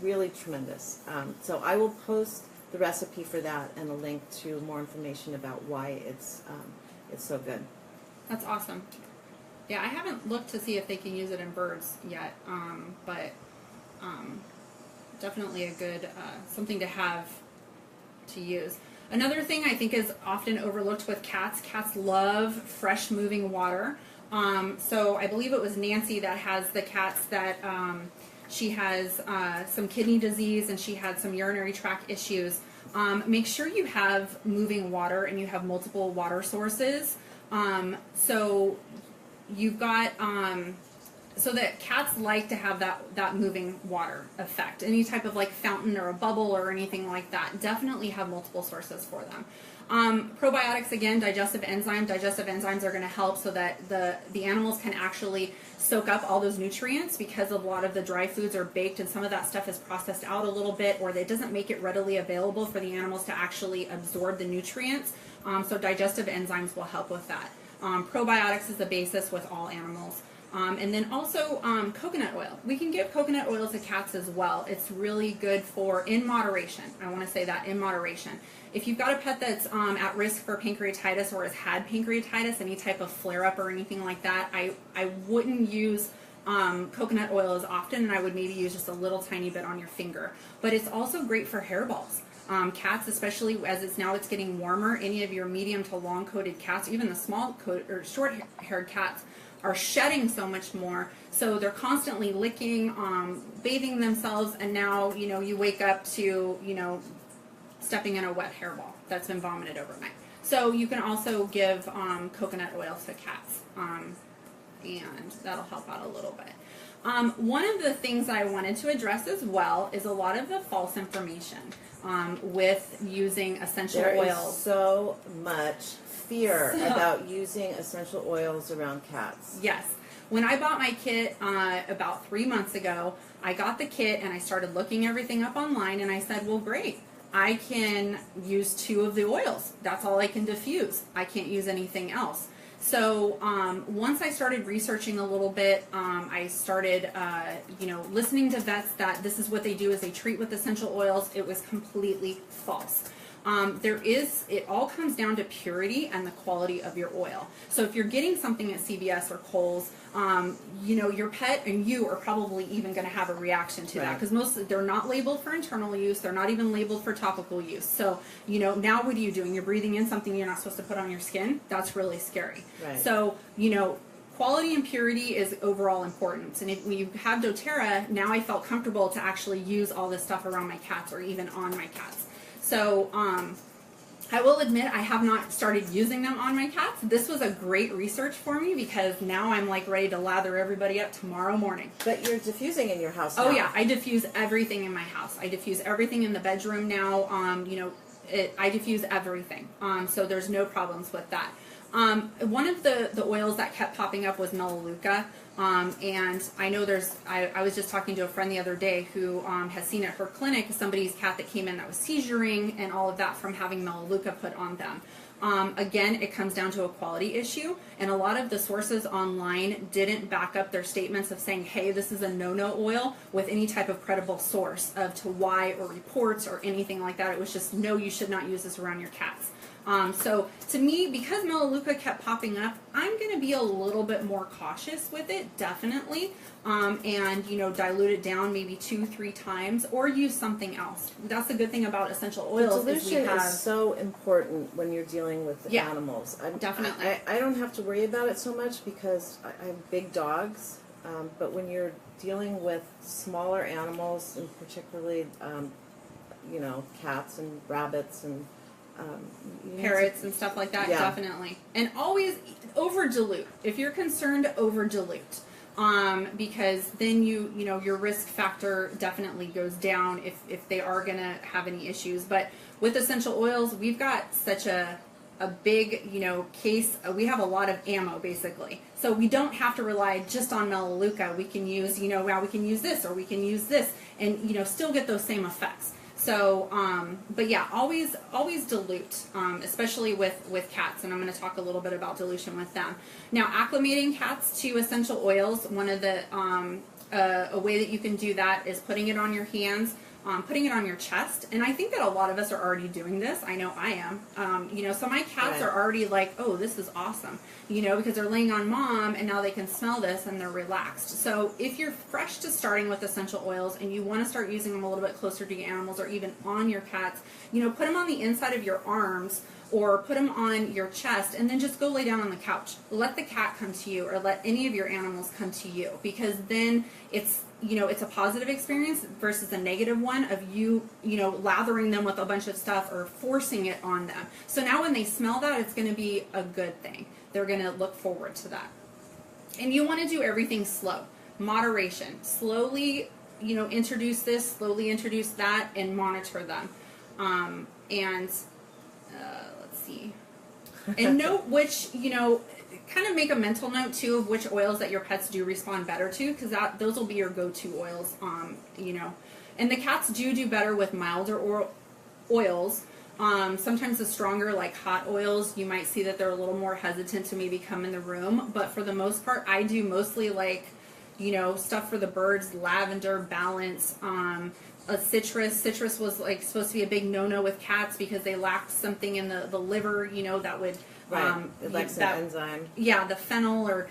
really tremendous. So I will post the recipe for that and a link to more information about why it's so good. That's awesome. Yeah, I haven't looked to see if they can use it in birds yet, but definitely a good something to have to use. Another thing I think is often overlooked with cats, cats love fresh moving water. So I believe it was Nancy that has the cats that she has some kidney disease and she had some urinary tract issues. Make sure you have moving water and you have multiple water sources. So you've got, so that cats like to have that moving water effect. Any type of fountain or a bubble or anything like that, definitely have multiple sources for them. Probiotics, again, digestive enzymes. Digestive enzymes are going to help so that the animals can actually soak up all those nutrients, because a lot of the dry foods are baked and some of that stuff is processed out a little bit, or it doesn't make it readily available for the animals to actually absorb the nutrients. So digestive enzymes will help with that. Probiotics is the basis with all animals. And then also coconut oil. We can give coconut oil to cats as well. It's really good in moderation. I want to say that, in moderation. If you've got a pet that's at risk for pancreatitis or has had pancreatitis, any type of flare-up or anything like that, I wouldn't use coconut oil as often, and I would maybe use just a little tiny bit on your finger. But it's also great for hairballs. Cats, especially as it's getting warmer, any of your medium to long coated cats, even the small coat or short haired cats, are shedding so much more, so they're constantly licking, bathing themselves, and now you wake up to stepping in a wet hairball that's been vomited overnight. So you can also give coconut oil to cats, and that'll help out a little bit. One of the things I wanted to address as well is a lot of the false information with using essential oils. There is so much fear about using essential oils around cats. Yes. When I bought my kit about 3 months ago, I got the kit and I started looking everything up online, and I said, well, great. I can use 2 of the oils. That's all I can diffuse. I can't use anything else. So once I started researching a little bit, I started, listening to vets that this is what they do is they treat with essential oils. It was completely false. It all comes down to purity and the quality of your oil. So if you're getting something at CVS or Kohl's, your pet and you are probably even going to have a reaction to that, because they're not labeled for internal use. They're not even labeled for topical use. So, now what are you doing? You're breathing in something you're not supposed to put on your skin. That's really scary. Right. So, quality and purity is overall important. And if we have doTERRA, now I felt comfortable to actually use all this stuff around my cats or even on my cats. So, I will admit I have not started using them on my cats. This was a great research for me because now I'm like ready to lather everybody up tomorrow morning. But you're diffusing in your house now. Oh yeah, I diffuse everything in my house. I diffuse everything in the bedroom now. I diffuse everything. So there's no problems with that. One of the oils that kept popping up was Melaleuca. And I know I was just talking to a friend the other day who has seen at her clinic somebody's cat that came in that was seizuring and all of that from having Melaleuca put on them. Again, it comes down to a quality issue, and a lot of the sources online didn't back up their statements of saying, hey, this is a no-no oil with any type of credible source to why or reports or anything like that. It was just, no, you should not use this around your cats. So to me, because Melaleuca kept popping up, I'm going to be a little bit more cautious with it, definitely, and dilute it down maybe 2-3 times, or use something else. That's the good thing about essential oils. The dilution is so important when you're dealing with animals. Definitely. I don't have to worry about it so much because I have big dogs, but when you're dealing with smaller animals, and particularly, cats and rabbits and parrots and stuff like that, definitely. And always over dilute. If you're concerned, over dilute. Because then your risk factor definitely goes down if they are going to have any issues. But with essential oils, we've got such a big, case. We have a lot of ammo, basically. So we don't have to rely just on Melaleuca. We can use, we can use this or we can use this and, still get those same effects. So, but yeah, always dilute, especially with cats, and I'm going to talk a little bit about dilution with them. Now, acclimating cats to essential oils, one of the, a way that you can do that is putting it on your hands, putting it on your chest, and I think that a lot of us are already doing this. I know I am. So my cats are already like, oh, this is awesome, because they're laying on mom, and now they can smell this, and they're relaxed. So if you're fresh to starting with essential oils, and you want to start using them a little bit closer to your animals, or even on your cats, put them on the inside of your arms, or put them on your chest, and then just go lay down on the couch. Let the cat come to you, or let any of your animals come to you, because then it's a positive experience versus a negative one of you lathering them with a bunch of stuff or forcing it on them. So now when they smell that, it's going to be a good thing. They're going to look forward to that. And you want to do everything slow. Moderation. Slowly, introduce this, slowly introduce that, and monitor them. Let's see. And note which, kind of make a mental note too of which oils that your pets do respond better to, because those will be your go-to oils. And the cats do better with milder oils. Sometimes the stronger, like hot oils, you might see that they're a little more hesitant to maybe come in the room. But for the most part, I do mostly like, stuff for the birds, lavender, balance, citrus. Citrus was like supposed to be a big no-no with cats because they lacked something in the liver, that would it lacks an enzyme. Yeah, the phenol, or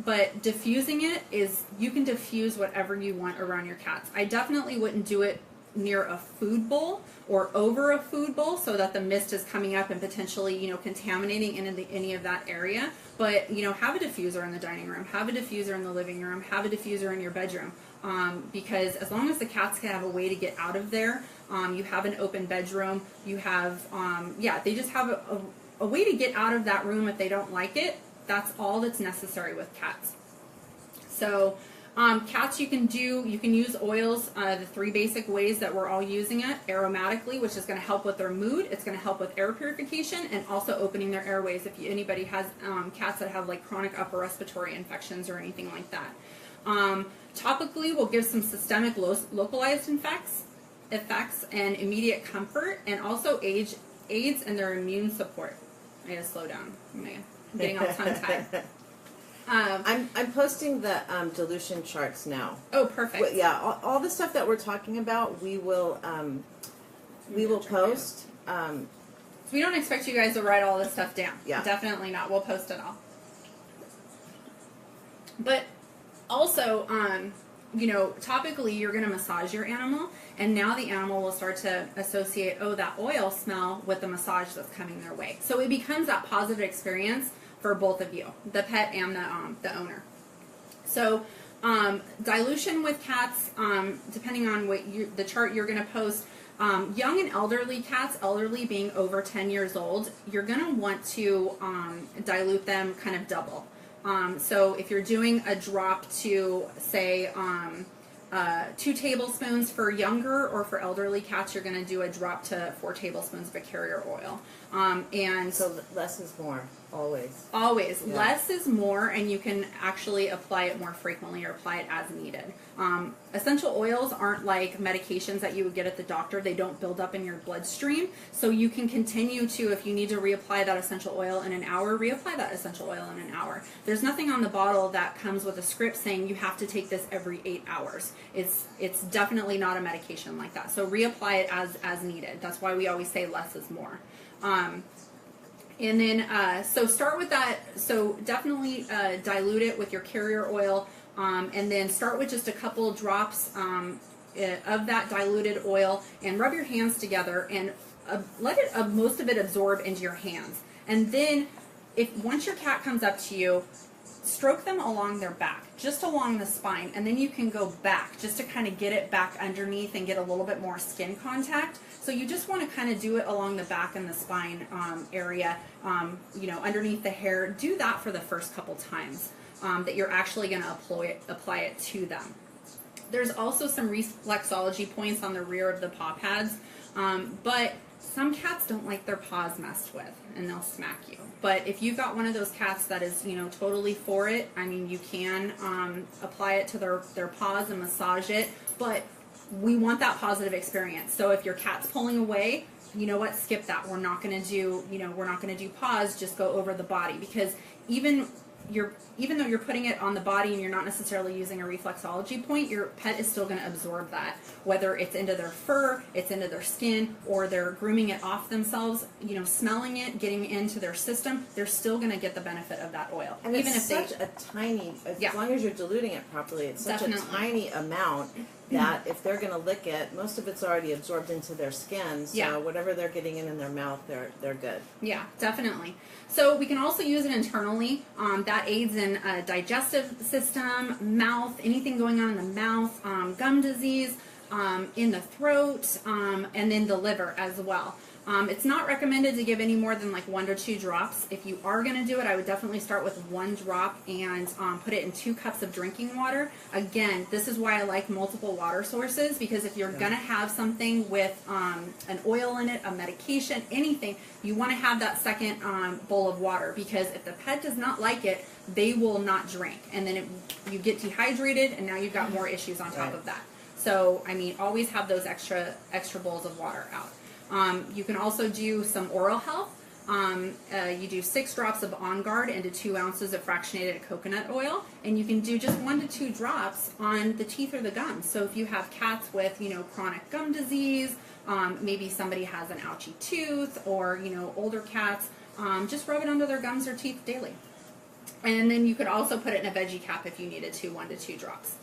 but diffusing it is, you can diffuse whatever you want around your cats. I definitely wouldn't do it near a food bowl or over a food bowl so that the mist is coming up and potentially contaminating any of that area. But have a diffuser in the dining room, have a diffuser in the living room, have a diffuser in your bedroom, because as long as the cats can have a way to get out of there, you have an open bedroom, you have they just have a way to get out of that room if they don't like it. That's all that's necessary with cats. So cats, you can use oils, the 3 basic ways that we're all using it: aromatically, which is going to help with their mood, it's going to help with air purification, and also opening their airways if anybody has cats that have like chronic upper respiratory infections or anything like that. Topically will give some systemic localized effects, effects and immediate comfort, and also aids in their immune support. I gotta slow down. I'm getting all tongue-tied. I'm posting the dilution charts now. Oh, perfect. Well, yeah, all the stuff that we're talking about, we will post. So we don't expect you guys to write all this stuff down. Yeah, definitely not. We'll post it all. But also, topically, you're going to massage your animal, and now the animal will start to associate, that oil smell with the massage that's coming their way. So it becomes that positive experience for both of you, the pet and the owner. So dilution with cats, depending on the chart you're going to post, young and elderly cats, elderly being over 10 years old, you're going to want to dilute them kind of double. So if you're doing a drop to, say, 2 tablespoons for younger, or for elderly cats, you're going to do a drop to 4 tablespoons of a carrier oil. And so less is more, always. Always. Yeah. Less is more, and you can actually apply it more frequently or apply it as needed. Essential oils aren't like medications that you would get at the doctor. They don't build up in your bloodstream. So you can continue to, if you need to reapply that essential oil in an hour, reapply that essential oil in an hour. There's nothing on the bottle that comes with a script saying you have to take this every 8 hours. It's definitely not a medication like that. So reapply it as needed. That's why we always say less is more. And then, so start with that. So definitely dilute it with your carrier oil, and then start with just a couple drops of that diluted oil, and rub your hands together and let most of it absorb into your hands. And then, once your cat comes up to you, stroke them along their back, just along the spine, and then you can go back just to kind of get it back underneath and get a little bit more skin contact. So you just want to kind of do it along the back and the spine area, underneath the hair. Do that for the first couple times that you're actually going to apply it to them. There's also some reflexology points on the rear of the paw pads, but some cats don't like their paws messed with, and they'll smack you. But if you've got one of those cats that is, totally for it, I mean, you can apply it to their paws and massage it, but we want that positive experience. So if your cat's pulling away, you know what, skip that. We're not going to do paws, just go over the body, because even though you're putting it on the body and you're not necessarily using a reflexology point, your pet is still going to absorb that, whether it's into their fur, it's into their skin, or they're grooming it off themselves, smelling it, getting into their system, they're still going to get the benefit of that oil. And even it's if such a tiny, as Yeah. long as you're diluting it properly, it's such Definitely. a tiny amount that if they're going to lick it, most of it's already absorbed into their skin, so Yeah. whatever they're getting in their mouth, they're good. Yeah, definitely. So we can also use it internally. That aids in digestive system, mouth, anything going on in the mouth, gum disease, in the throat, and then the liver as well. It's not recommended to give any more than like 1 to 2 drops. If you are going to do it, I would definitely start with 1 drop and put it in 2 cups of drinking water. Again, this is why I like multiple water sources, because if you're going to have something with an oil in it, a medication, anything, you want to have that second bowl of water, because if the pet does not like it, they will not drink. And then you get dehydrated, and now you've got more issues on top of that. So, I mean, always have those extra bowls of water out. You can also do some oral health. You do 6 drops of On Guard into 2 ounces of fractionated coconut oil, and you can do just 1 to 2 drops on the teeth or the gums. So if you have cats with, chronic gum disease, maybe somebody has an ouchy tooth, or, older cats, just rub it under their gums or teeth daily. And then you could also put it in a veggie cap if you needed to, 1 to 2 drops.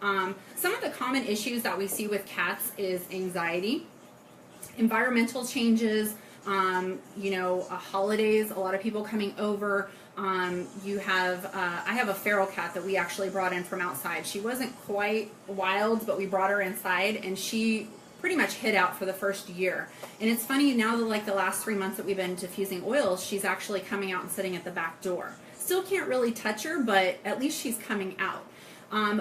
Some of the common issues that we see with cats is anxiety, environmental changes, holidays, a lot of people coming over. I have a feral cat that we actually brought in from outside. She wasn't quite wild, but we brought her inside, and she pretty much hid out for the first year. And it's funny, now that like the last 3 months that we've been diffusing oils, she's actually coming out and sitting at the back door. Still can't really touch her, but at least she's coming out.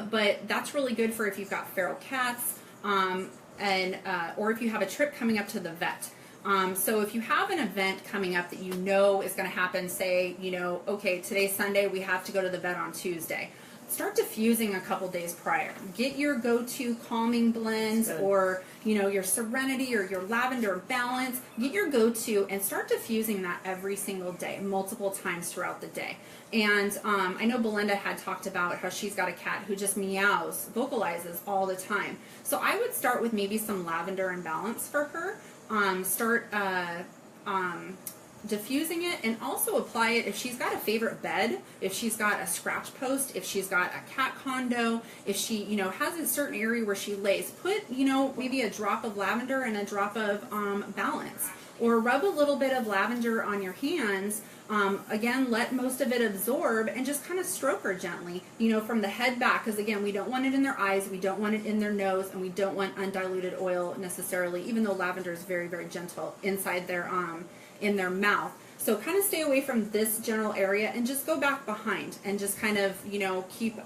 But that's really good for if you've got feral cats, or if you have a trip coming up to the vet. So if you have an event coming up that you know is going to happen, say, okay, today's Sunday, we have to go to the vet on Tuesday. start diffusing a couple days prior. Get your go-to calming blends Good. or, your Serenity or your Lavender Balance. Get your go-to and start diffusing that every single day, multiple times throughout the day. And I know Belinda had talked about how she's got a cat who just meows, vocalizes all the time. So I would start with maybe some Lavender and Balance for her. Start diffusing it, and also apply it if she's got a favorite bed, if she's got a scratch post, if she's got a cat condo, if she has a certain area where she lays, put maybe a drop of lavender and a drop of Balance, or rub a little bit of lavender on your hands. Again, let most of it absorb and just kind of stroke her gently, from the head back, because again, we don't want it in their eyes, we don't want it in their nose, and we don't want undiluted oil necessarily, even though lavender is very, very gentle inside their in their mouth. So kind of stay away from this general area and just go back behind and just kind of, keep,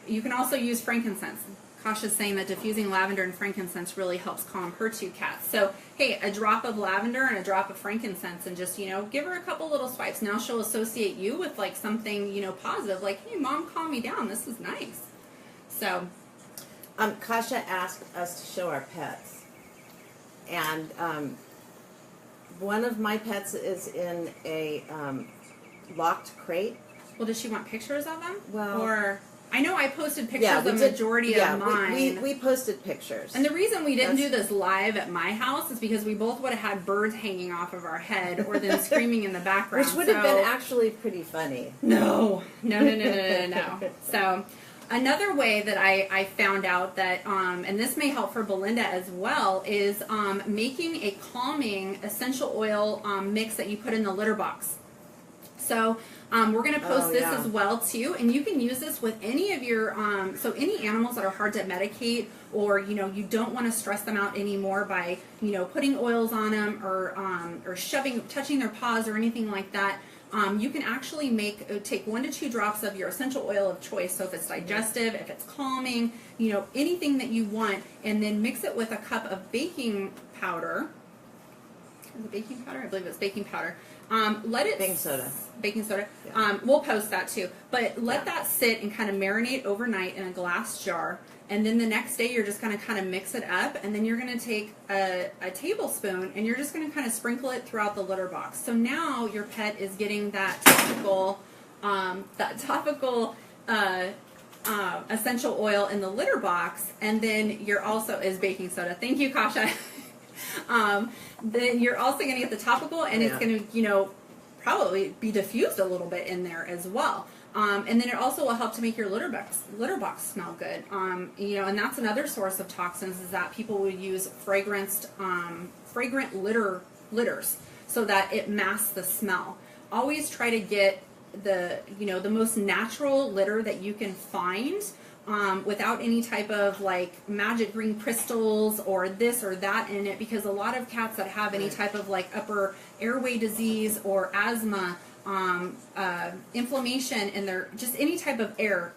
you can also use frankincense. Kasha's saying that diffusing lavender and frankincense really helps calm her two cats. So, hey, a drop of lavender and a drop of frankincense, and just, give her a couple little swipes. Now she'll associate you with like something, positive, like, hey, Mom, calm me down. This is nice. So, Kasha asked us to show our pets, and one of my pets is in a locked crate. Well, does she want pictures of them? Well, or I know I posted pictures of the majority of mine. We posted pictures. And the reason we didn't do this live at my house is because we both would have had birds hanging off of our head or them screaming in the background. Which would have been actually pretty funny. No. So another way that I found out that, and this may help for Belinda as well, is making a calming essential oil mix that you put in the litter box. So we're going to post this as well too, and you can use this with any of your, so any animals that are hard to medicate, or you don't want to stress them out anymore by putting oils on them or touching their paws or anything like that. You can actually take 1 to 2 drops of your essential oil of choice. So if it's digestive, if it's calming, anything that you want, and then mix it with a cup of baking powder. Is it baking powder? I believe it's baking powder. Let it baking soda. Baking soda. Yeah. We'll post that too. But let that sit and kind of marinate overnight in a glass jar. And then the next day, you're just going to kind of mix it up, and then you're going to take a tablespoon, and you're just going to kind of sprinkle it throughout the litter box. So now your pet is getting that topical essential oil in the litter box, and then you're also is baking soda. Thank you, Kasha. Then you're also going to get the topical, and it's going to probably be diffused a little bit in there as well. And then it also will help to make your litter box smell good. And that's another source of toxins, is that people would use fragrant litters so that it masks the smell. Always try to get the most natural litter that you can find, without any type of like magic green crystals or this or that in it, because a lot of cats that have any type of like upper airway disease or asthma, inflammation in their, just any type of air,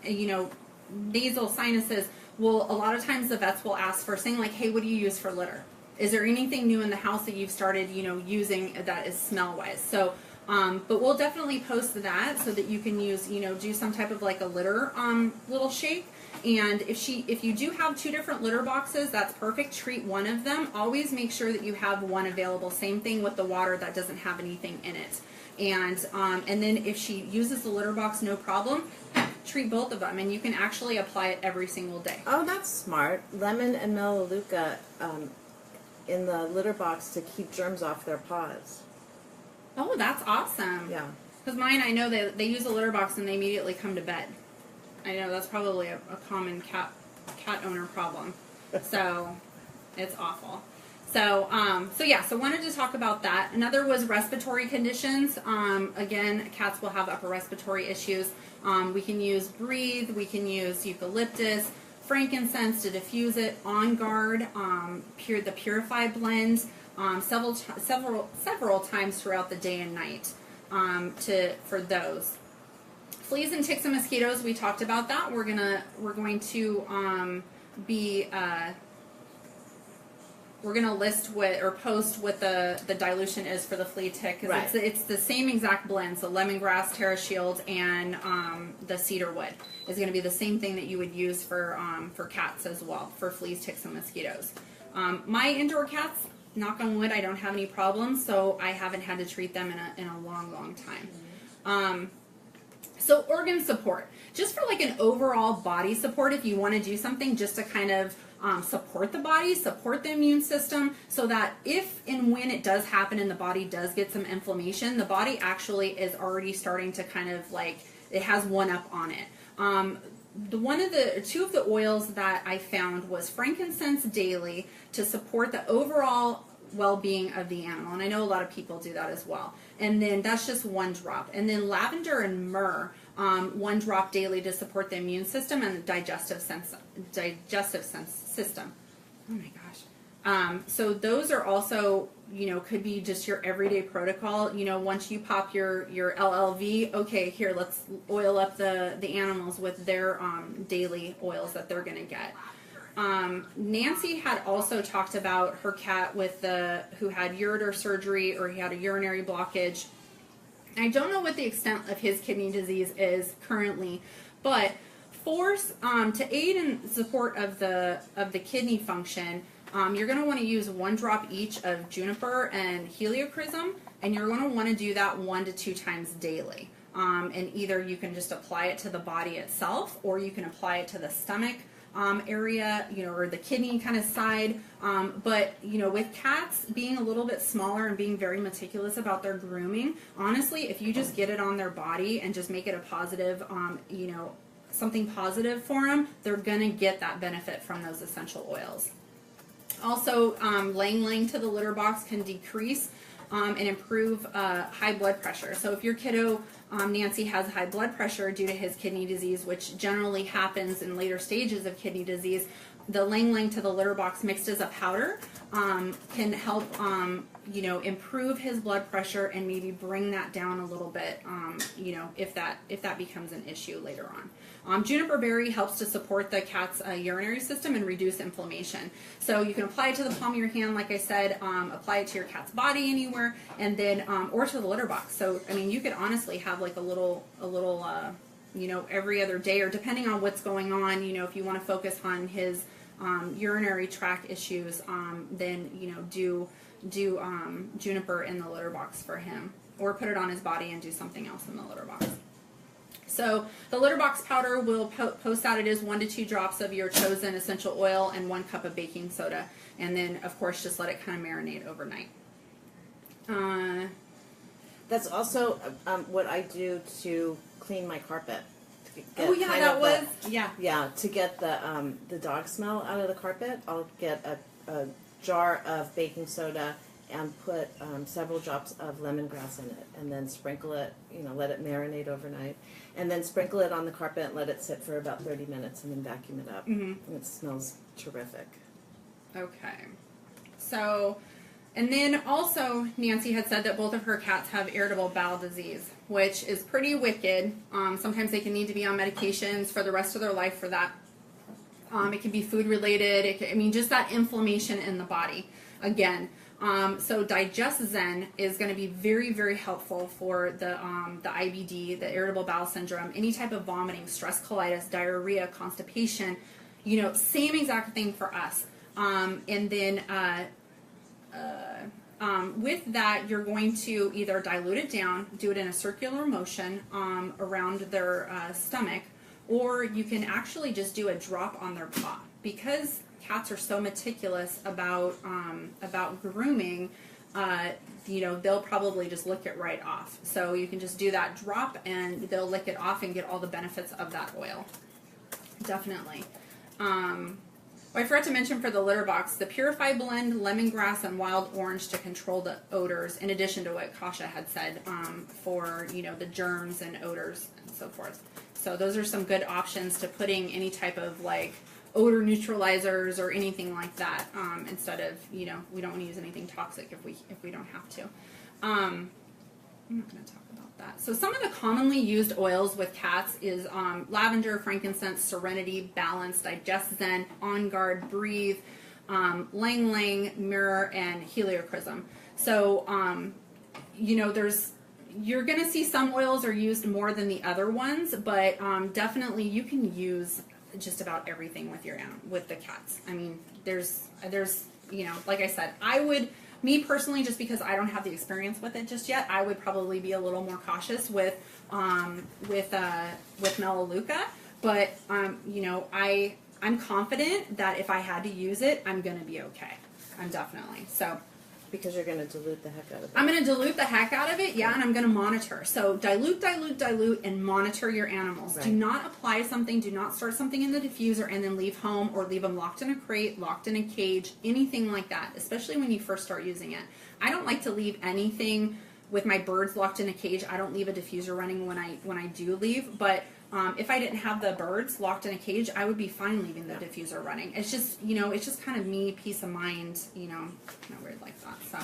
nasal sinuses, a lot of times the vets will ask for, saying like, hey, what do you use for litter? Is there anything new in the house that you've started, using that is smell-wise? So, but we'll definitely post that so that you can use, do some type of like a litter, little shake. And if you do have 2 different litter boxes, that's perfect. Treat one of them. Always make sure that you have one available. Same thing with the water that doesn't have anything in it. And then if she uses the litter box, no problem, treat both of them, and you can actually apply it every single day. Oh, that's smart. Lemon and Melaleuca in the litter box to keep germs off their paws. Oh, that's awesome. Yeah. Because mine, I know they use a litter box and they immediately come to bed. I know that's probably a common cat owner problem. So it's awful. So wanted to talk about that. Another was respiratory conditions. Again, cats will have upper respiratory issues. We can use Breathe, we can use eucalyptus, frankincense to diffuse it, On Guard, the Purify blend, several times throughout the day and night for those. Fleas and ticks and mosquitoes, we talked about that. We're going to be list what or post what the dilution is for the flea tick, because Right. it's the same exact blend. So lemongrass, Terra Shield, and the cedarwood is going to be the same thing that you would use for cats as well, for fleas, ticks, and mosquitoes. My indoor cats, knock on wood, I don't have any problems, so I haven't had to treat them in a long time. So organ support, just for like an overall body support, if you want to do something just to kind of support the body, support the immune system, so that if and when it does happen and the body does get some inflammation, the body actually is already starting to kind of like, it has one up on it. Two of the oils that I found was frankincense daily to support the overall well-being of the animal, and I know a lot of people do that as well. And then that's just 1 drop. And then lavender and myrrh, 1 drop daily to support the immune system and the digestive system. Oh my gosh. So those are also, could be just your everyday protocol. Once you pop your LLV, okay, here, let's oil up the animals with their daily oils that they're going to get. Nancy had also talked about her cat who had ureter surgery, or he had a urinary blockage. I don't know what the extent of his kidney disease is currently, but to aid in support of the kidney function, you're going to want to use 1 drop each of juniper and heliochrysum, and you're going to want to do that 1 to 2 times daily. And either you can just apply it to the body itself, or you can apply it to the stomach area, or the kidney kind of side. But, with cats being a little bit smaller and being very meticulous about their grooming, honestly, if you just get it on their body and just make it a positive, something positive for them, they're going to get that benefit from those essential oils. Also, laying to the litter box can decrease and improve high blood pressure. So if your kiddo, Nancy, has high blood pressure due to his kidney disease, which generally happens in later stages of kidney disease, the laying to the litter box mixed as a powder can help, improve his blood pressure and maybe bring that down a little bit, if that becomes an issue later on. Juniper berry helps to support the cat's urinary system and reduce inflammation. So you can apply it to the palm of your hand, like I said, apply it to your cat's body anywhere, and then or to the litter box. So I mean, you could honestly have like a little every other day, or depending on what's going on. If you want to focus on his urinary tract issues, then do juniper in the litter box for him, or put it on his body and do something else in the litter box. So the litter box powder will post that it is 1 to 2 drops of your chosen essential oil and 1 cup of baking soda, and then of course just let it kind of marinate overnight. That's also what I do to clean my carpet. Oh yeah, that was yeah. To get the dog smell out of the carpet, I'll get a jar of baking soda and put several drops of lemongrass in it, and then sprinkle it, let it marinate overnight, and then sprinkle it on the carpet and let it sit for about 30 minutes, and then vacuum it up. And it smells terrific. Okay. So, and then also Nancy had said that both of her cats have irritable bowel disease, which is pretty wicked. Sometimes they can need to be on medications for the rest of their life for that. It can be food related. Just that inflammation in the body. Again, so Digest Zen is going to be very, very helpful for the IBD, the irritable bowel syndrome, any type of vomiting, stress colitis, diarrhea, constipation, same exact thing for us. And then with that, you're going to either dilute it down, do it in a circular motion around their stomach, or you can actually just do a drop on their paw. Because cats are so meticulous about grooming, they'll probably just lick it right off. So you can just do that drop and they'll lick it off and get all the benefits of that oil. Definitely. I forgot to mention for the litter box, the Purify blend, lemongrass, and wild orange to control the odors, in addition to what Kasha had said for the germs and odors and so forth. So those are some good options to putting any type of odor neutralizers or anything like that, instead of, we don't want to use anything toxic if we don't have to. I'm not going to talk about that. So some of the commonly used oils with cats is lavender, frankincense, serenity, balance, Digest Zen, On Guard, Breathe, Lang Lang, Mirror, and Heliochrysum. So, you know, you're going to see some oils are used more than the other ones, but definitely you can use just about everything with the cats. I mean, there's you know, like I said, me personally, just because I don't have the experience with it just yet, I would probably be a little more cautious with Melaleuca. But you know, I'm confident that if I had to use it, I'm going to be okay. I'm definitely so. Because you're going to dilute the heck out of it. I'm going to dilute the heck out of it, yeah, and I'm going to monitor. So dilute, and monitor your animals. Right. Do not apply something, do not start something in the diffuser and then leave home or leave them locked in a crate, locked in a cage, anything like that, especially when you first start using it. I don't like to leave anything with my birds locked in a cage. I don't leave a diffuser running when I do leave, but if I didn't have the birds locked in a cage, I would be fine leaving the diffuser running. It's just, you know, it's just kind of me, peace of mind, you know, kind of weird like that. So,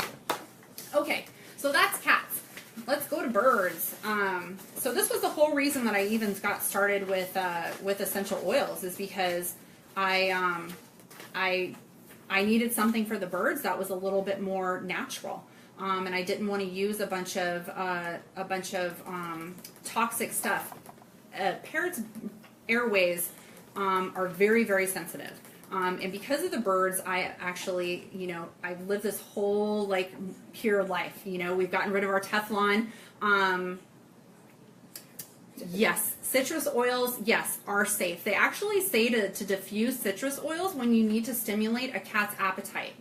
okay, so that's cats. Let's go to birds. So this was the whole reason that I even got started with essential oils, is because I needed something for the birds that was a little bit more natural. And I didn't want to use a bunch of toxic stuff. Parrots' airways are very, very sensitive. And because of the birds, I actually, you know, I've lived this whole, like, pure life. You know, we've gotten rid of our Teflon. Yes, citrus oils, yes, are safe. They actually say to diffuse citrus oils when you need to stimulate a cat's appetite.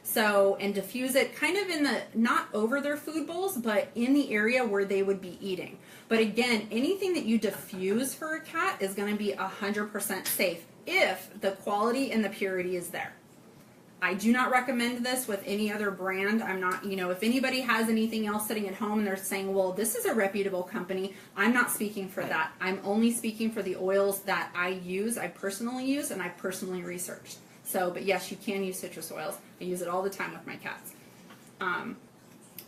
So, and diffuse it kind of in the, not over their food bowls, but in the area where they would be eating. But again, anything that you diffuse for a cat is going to be 100% safe if the quality and the purity is there. I do not recommend this with any other brand. I'm not, you know, if anybody has anything else sitting at home and they're saying, well, this is a reputable company, I'm not speaking for that. I'm only speaking for the oils that I personally use, and I personally researched. So, but yes, you can use citrus oils. I use it all the time with my cats.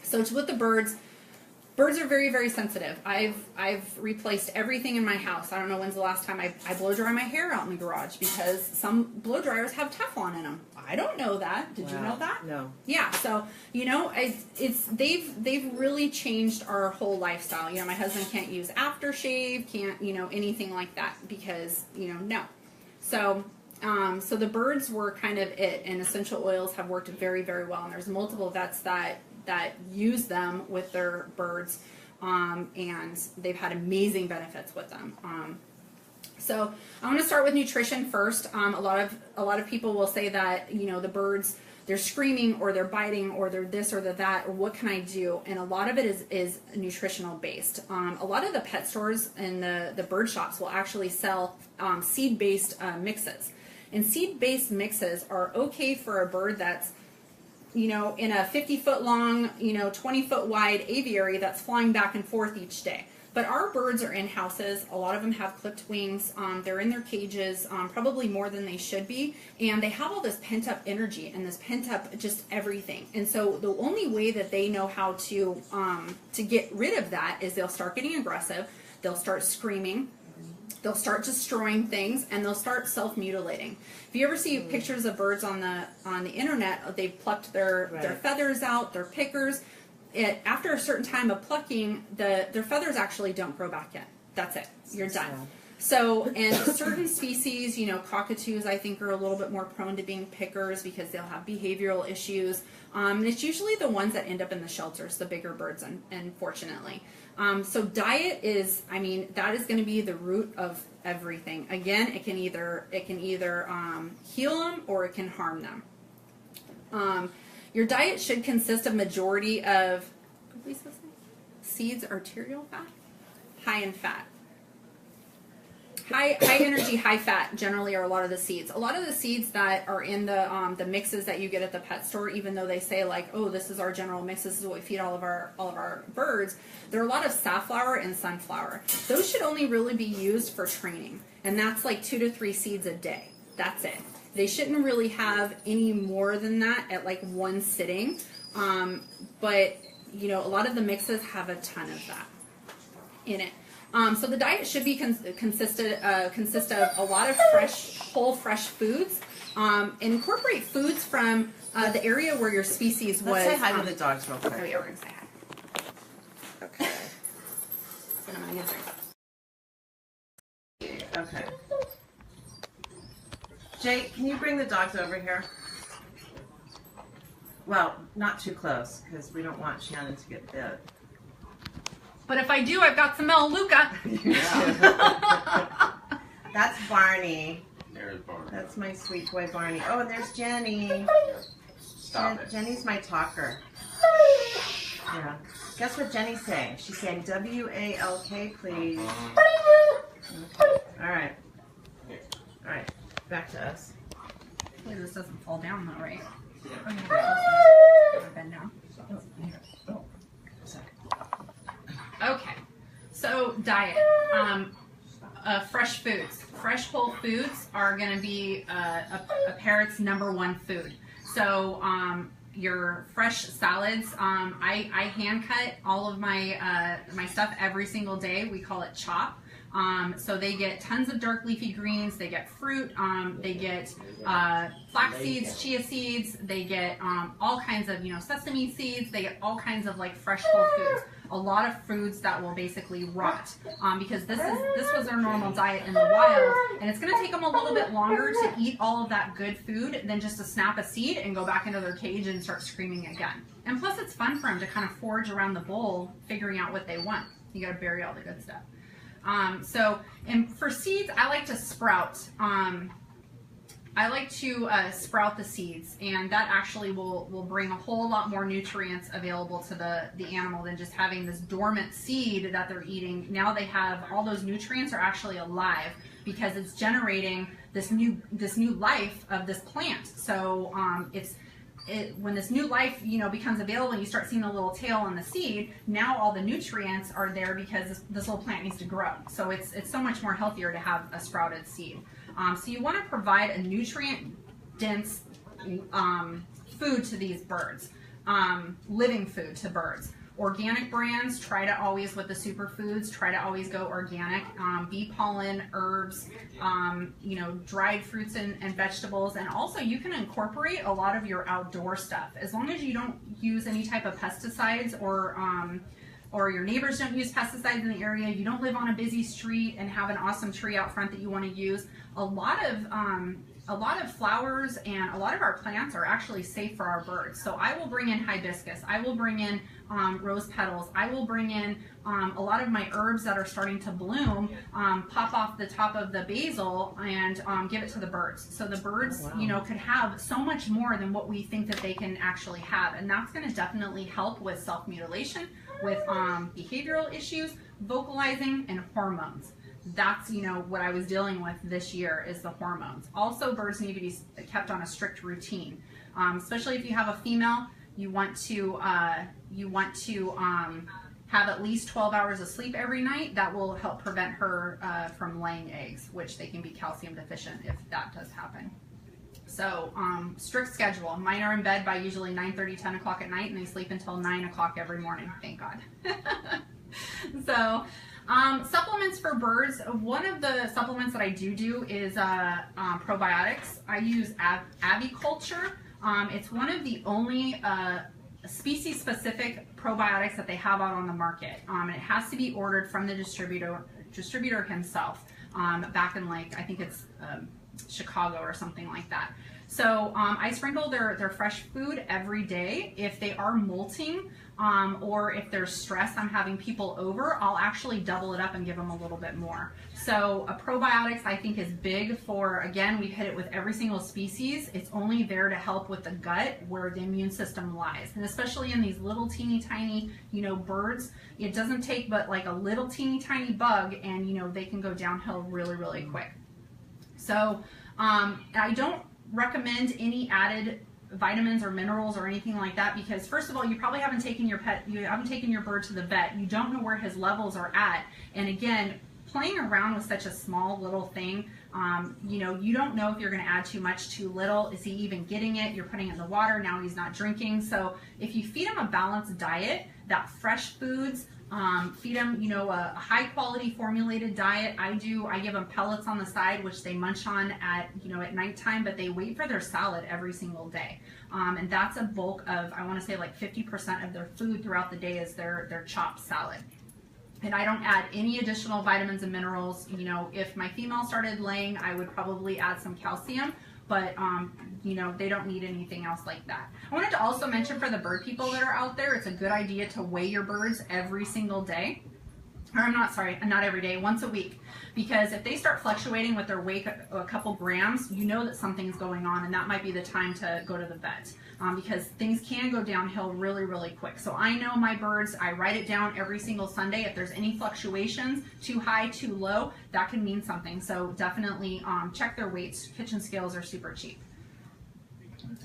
So it's with the birds. Birds are very, very sensitive. I've replaced everything in my house. I don't know when's the last time I blow dry my hair out in the garage, because some blow dryers have Teflon in them. I don't know that. Did you know that? No. Yeah. So, you know, they've really changed our whole lifestyle. You know, my husband can't use aftershave, can't, you know, anything like that, because, you know, no. So, so the birds were kind of it, and essential oils have worked very, very well. And there's multiple vets that use them with their birds, and they've had amazing benefits with them. So I'm going to start with nutrition first. A lot of people will say that, you know, the birds, they're screaming or they're biting or they're this or they're that, or what can I do? And a lot of it is nutritional based. A lot of the pet stores and the bird shops will actually sell seed-based mixes. And seed-based mixes are okay for a bird that's, you know, in a 50-foot long, you know, 20-foot wide aviary that's flying back and forth each day. But our birds are in houses. A lot of them have clipped wings. They're in their cages, probably more than they should be. And they have all this pent-up energy and this pent-up just everything. And so the only way that they know how to get rid of that is they'll start getting aggressive. They'll start screaming. They'll start destroying things, and they'll start self-mutilating. If you ever see pictures of birds on the internet, they've plucked their feathers out, their pickers. After a certain time of plucking, their feathers actually don't grow back yet. That's it. You're done. So, and certain species, you know, cockatoos, I think, are a little bit more prone to being pickers because they'll have behavioral issues. And it's usually the ones that end up in the shelters, the bigger birds, unfortunately. So diet is, I mean, that is going to be the root of everything. Again, it can either heal them or it can harm them. Your diet should consist of majority of seeds, arterial fat, high in fat. High energy, high fat generally are a lot of the seeds. A lot of the seeds that are in the mixes that you get at the pet store, even though they say like, oh, this is our general mix, this is what we feed all of our birds, there are a lot of safflower and sunflower. Those should only really be used for training, and that's like 2 to 3 seeds a day. That's it. They shouldn't really have any more than that at like one sitting. But you know, a lot of the mixes have a ton of that in it. So the diet should be consist of a lot of whole fresh foods. Incorporate foods from the area where your species was. Let's say hi to the dogs real quick. Oh yeah, we're gonna say hi. Okay. And I'm gonna get a drink. Okay. Jay, can you bring the dogs over here? Well, not too close, because we don't want Shannon to get bit. But if I do, I've got some Melaleuca. Yeah. That's Barney. There's Barney. That's my sweet boy Barney. Oh, and there's Jenny. Stop it. Jenny's my talker. Yeah. Guess what Jenny's saying? She's saying W-A-L-K, please. Okay. All right. All right. Back to us. Hopefully this doesn't fall down though, right? Bend down. Oh, sorry. Okay. So diet. Fresh foods. Fresh whole foods are going to be a parrot's #1 food. So your fresh salads. I hand cut all of my my stuff every single day. We call it chop. So they get tons of dark leafy greens, they get fruit, they get flax seeds, chia seeds, they get all kinds of, sesame seeds, they get all kinds of like fresh whole foods. A lot of foods that will basically rot because this was their normal diet in the wild, and it's going to take them a little bit longer to eat all of that good food than just to snap a seed and go back into their cage and start screaming again. And plus it's fun for them to kind of forage around the bowl figuring out what they want. You got to bury all the good stuff. And for seeds, I like to sprout. Sprout the seeds, and that actually will bring a whole lot more nutrients available to the animal than just having this dormant seed that they're eating. Now they have all those nutrients are actually alive because it's generating this new life of this plant. So when this new life, becomes available and you start seeing the little tail on the seed, now all the nutrients are there because this little plant needs to grow. So it's so much more healthier to have a sprouted seed. So you want to provide a nutrient-dense food to these birds, living food to birds. Organic brands, try to always, with the superfoods, try to always go organic. Bee pollen, herbs, dried fruits and vegetables. And also you can incorporate a lot of your outdoor stuff. As long as you don't use any type of pesticides or your neighbors don't use pesticides in the area, you don't live on a busy street and have an awesome tree out front that you want to use. A lot of flowers and a lot of our plants are actually safe for our birds. So I will bring in hibiscus, I will bring in rose petals, I will bring in a lot of my herbs that are starting to bloom, pop off the top of the basil and give it to the birds. So the birds, could have so much more than what we think that they can actually have. And that's going to definitely help with self-mutilation, with behavioral issues, vocalizing, and hormones. That's, what I was dealing with this year is the hormones. Also, birds need to be kept on a strict routine, especially if you have a female. You want to have at least 12 hours of sleep every night. That will help prevent her from laying eggs, which they can be calcium deficient if that does happen. So strict schedule. Mine are in bed by usually 9:30, 10 o'clock at night, and they sleep until 9 o'clock every morning. Thank God. So supplements for birds. One of the supplements that I do is probiotics. I use aviculture. It's one of the only species-specific probiotics that they have out on the market. And it has to be ordered from the distributor himself back in, I think it's Chicago or something like that. So I sprinkle their fresh food every day. If they are molting or if there's stress, I'm having people over, I'll actually double it up and give them a little bit more. So probiotics I think is big for, again, we've hit it with every single species. It's only there to help with the gut where the immune system lies. And especially in these little teeny tiny, birds, it doesn't take but like a little teeny tiny bug and, they can go downhill really, really quick. So I don't recommend any added vitamins or minerals or anything like that because first of all, you probably haven't taken your bird to the vet. You don't know where his levels are at. And again, playing around with such a small little thing, you don't know if you're going to add too much, too little. Is he even getting it? You're putting it in the water. Now he's not drinking. So if you feed him a balanced diet, that fresh foods, Feed them, you know, a high quality formulated diet. I give them pellets on the side, which they munch on at, you know, at nighttime, but they wait for their salad every single day. And that's a bulk of, I want to say like 50% of their food throughout the day is their chopped salad. And I don't add any additional vitamins and minerals. You know, if my female started laying, I would probably add some calcium, but you know, they don't need anything else like that. I wanted to also mention for the bird people that are out there, it's a good idea to weigh your birds every single day. Or not every day, once a week. Because if they start fluctuating with their weight a couple grams, you know that something's going on, and that might be the time to go to the vet. Because things can go downhill really, really quick. So I know my birds, I write it down every single Sunday. If there's any fluctuations, too high, too low, that can mean something. So definitely check their weights. Kitchen scales are super cheap.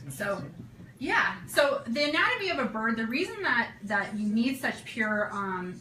So yeah, so the anatomy of a bird, the reason that you need such pure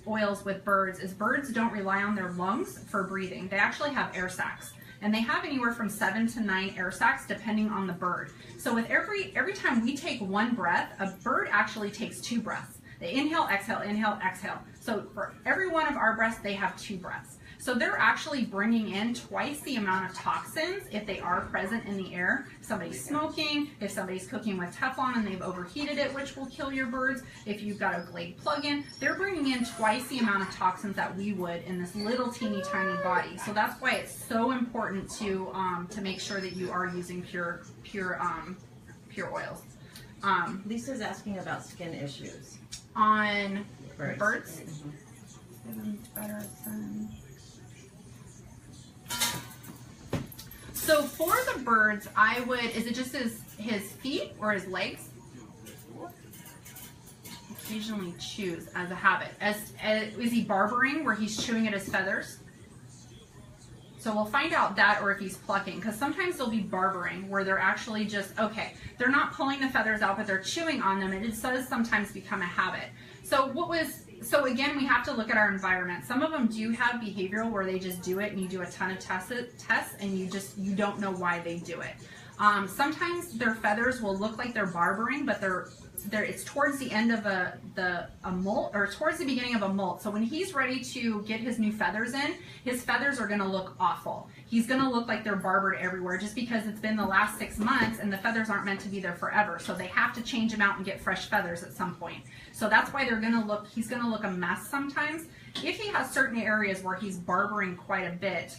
oils with birds is birds don't rely on their lungs for breathing. They actually have air sacs. And they have anywhere from 7 to 9 air sacs depending on the bird. So with every time we take one breath, a bird actually takes 2 breaths. They inhale, exhale, inhale, exhale. So for every one of our breaths, they have 2 breaths. So they're actually bringing in twice the amount of toxins if they are present in the air. If somebody's smoking, if somebody's cooking with Teflon and they've overheated it, which will kill your birds, if you've got a Glade plug-in, they're bringing in twice the amount of toxins that we would in this little teeny tiny body. So that's why it's so important to make sure that you are using pure oils. Lisa's asking about skin issues. On birds? Mm-hmm. Better than... So for the birds, I would, is it just his feet or his legs? Occasionally chews as a habit. Is he barbering where he's chewing at his feathers? So we'll find out that, or if he's plucking, because sometimes they'll be barbering where they're actually just, okay, they're not pulling the feathers out, but they're chewing on them, and it does sometimes become a habit. So again, we have to look at our environment. Some of them do have behavioral where they just do it and you do a ton of tests and you don't know why they do it. Sometimes their feathers will look like they're barbering, but it's towards the end of a molt, or towards the beginning of a molt. So when he's ready to get his new feathers in, his feathers are going to look awful. He's going to look like they're barbered everywhere just because it's been the last 6 months and the feathers aren't meant to be there forever. So they have to change them out and get fresh feathers at some point. So that's why he's going to look a mess sometimes. If he has certain areas where he's barbering quite a bit,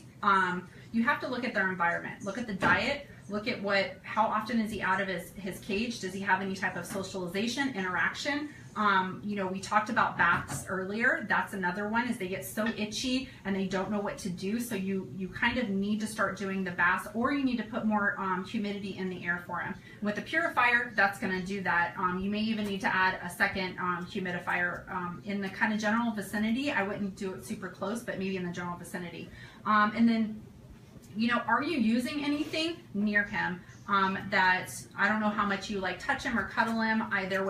you have to look at their environment. Look at the diet. Look at how often is he out of his cage? Does he have any type of socialization, interaction? You know, we talked about bats earlier. That's another one, is they get so itchy and they don't know what to do. So you kind of need to start doing the baths, or you need to put more humidity in the air for him. With the purifier, that's going to do that. You may even need to add a second humidifier in the kind of general vicinity. I wouldn't do it super close, but maybe in the general vicinity. And then, you know, are you using anything near him that, I don't know how much you like touch him or cuddle him. There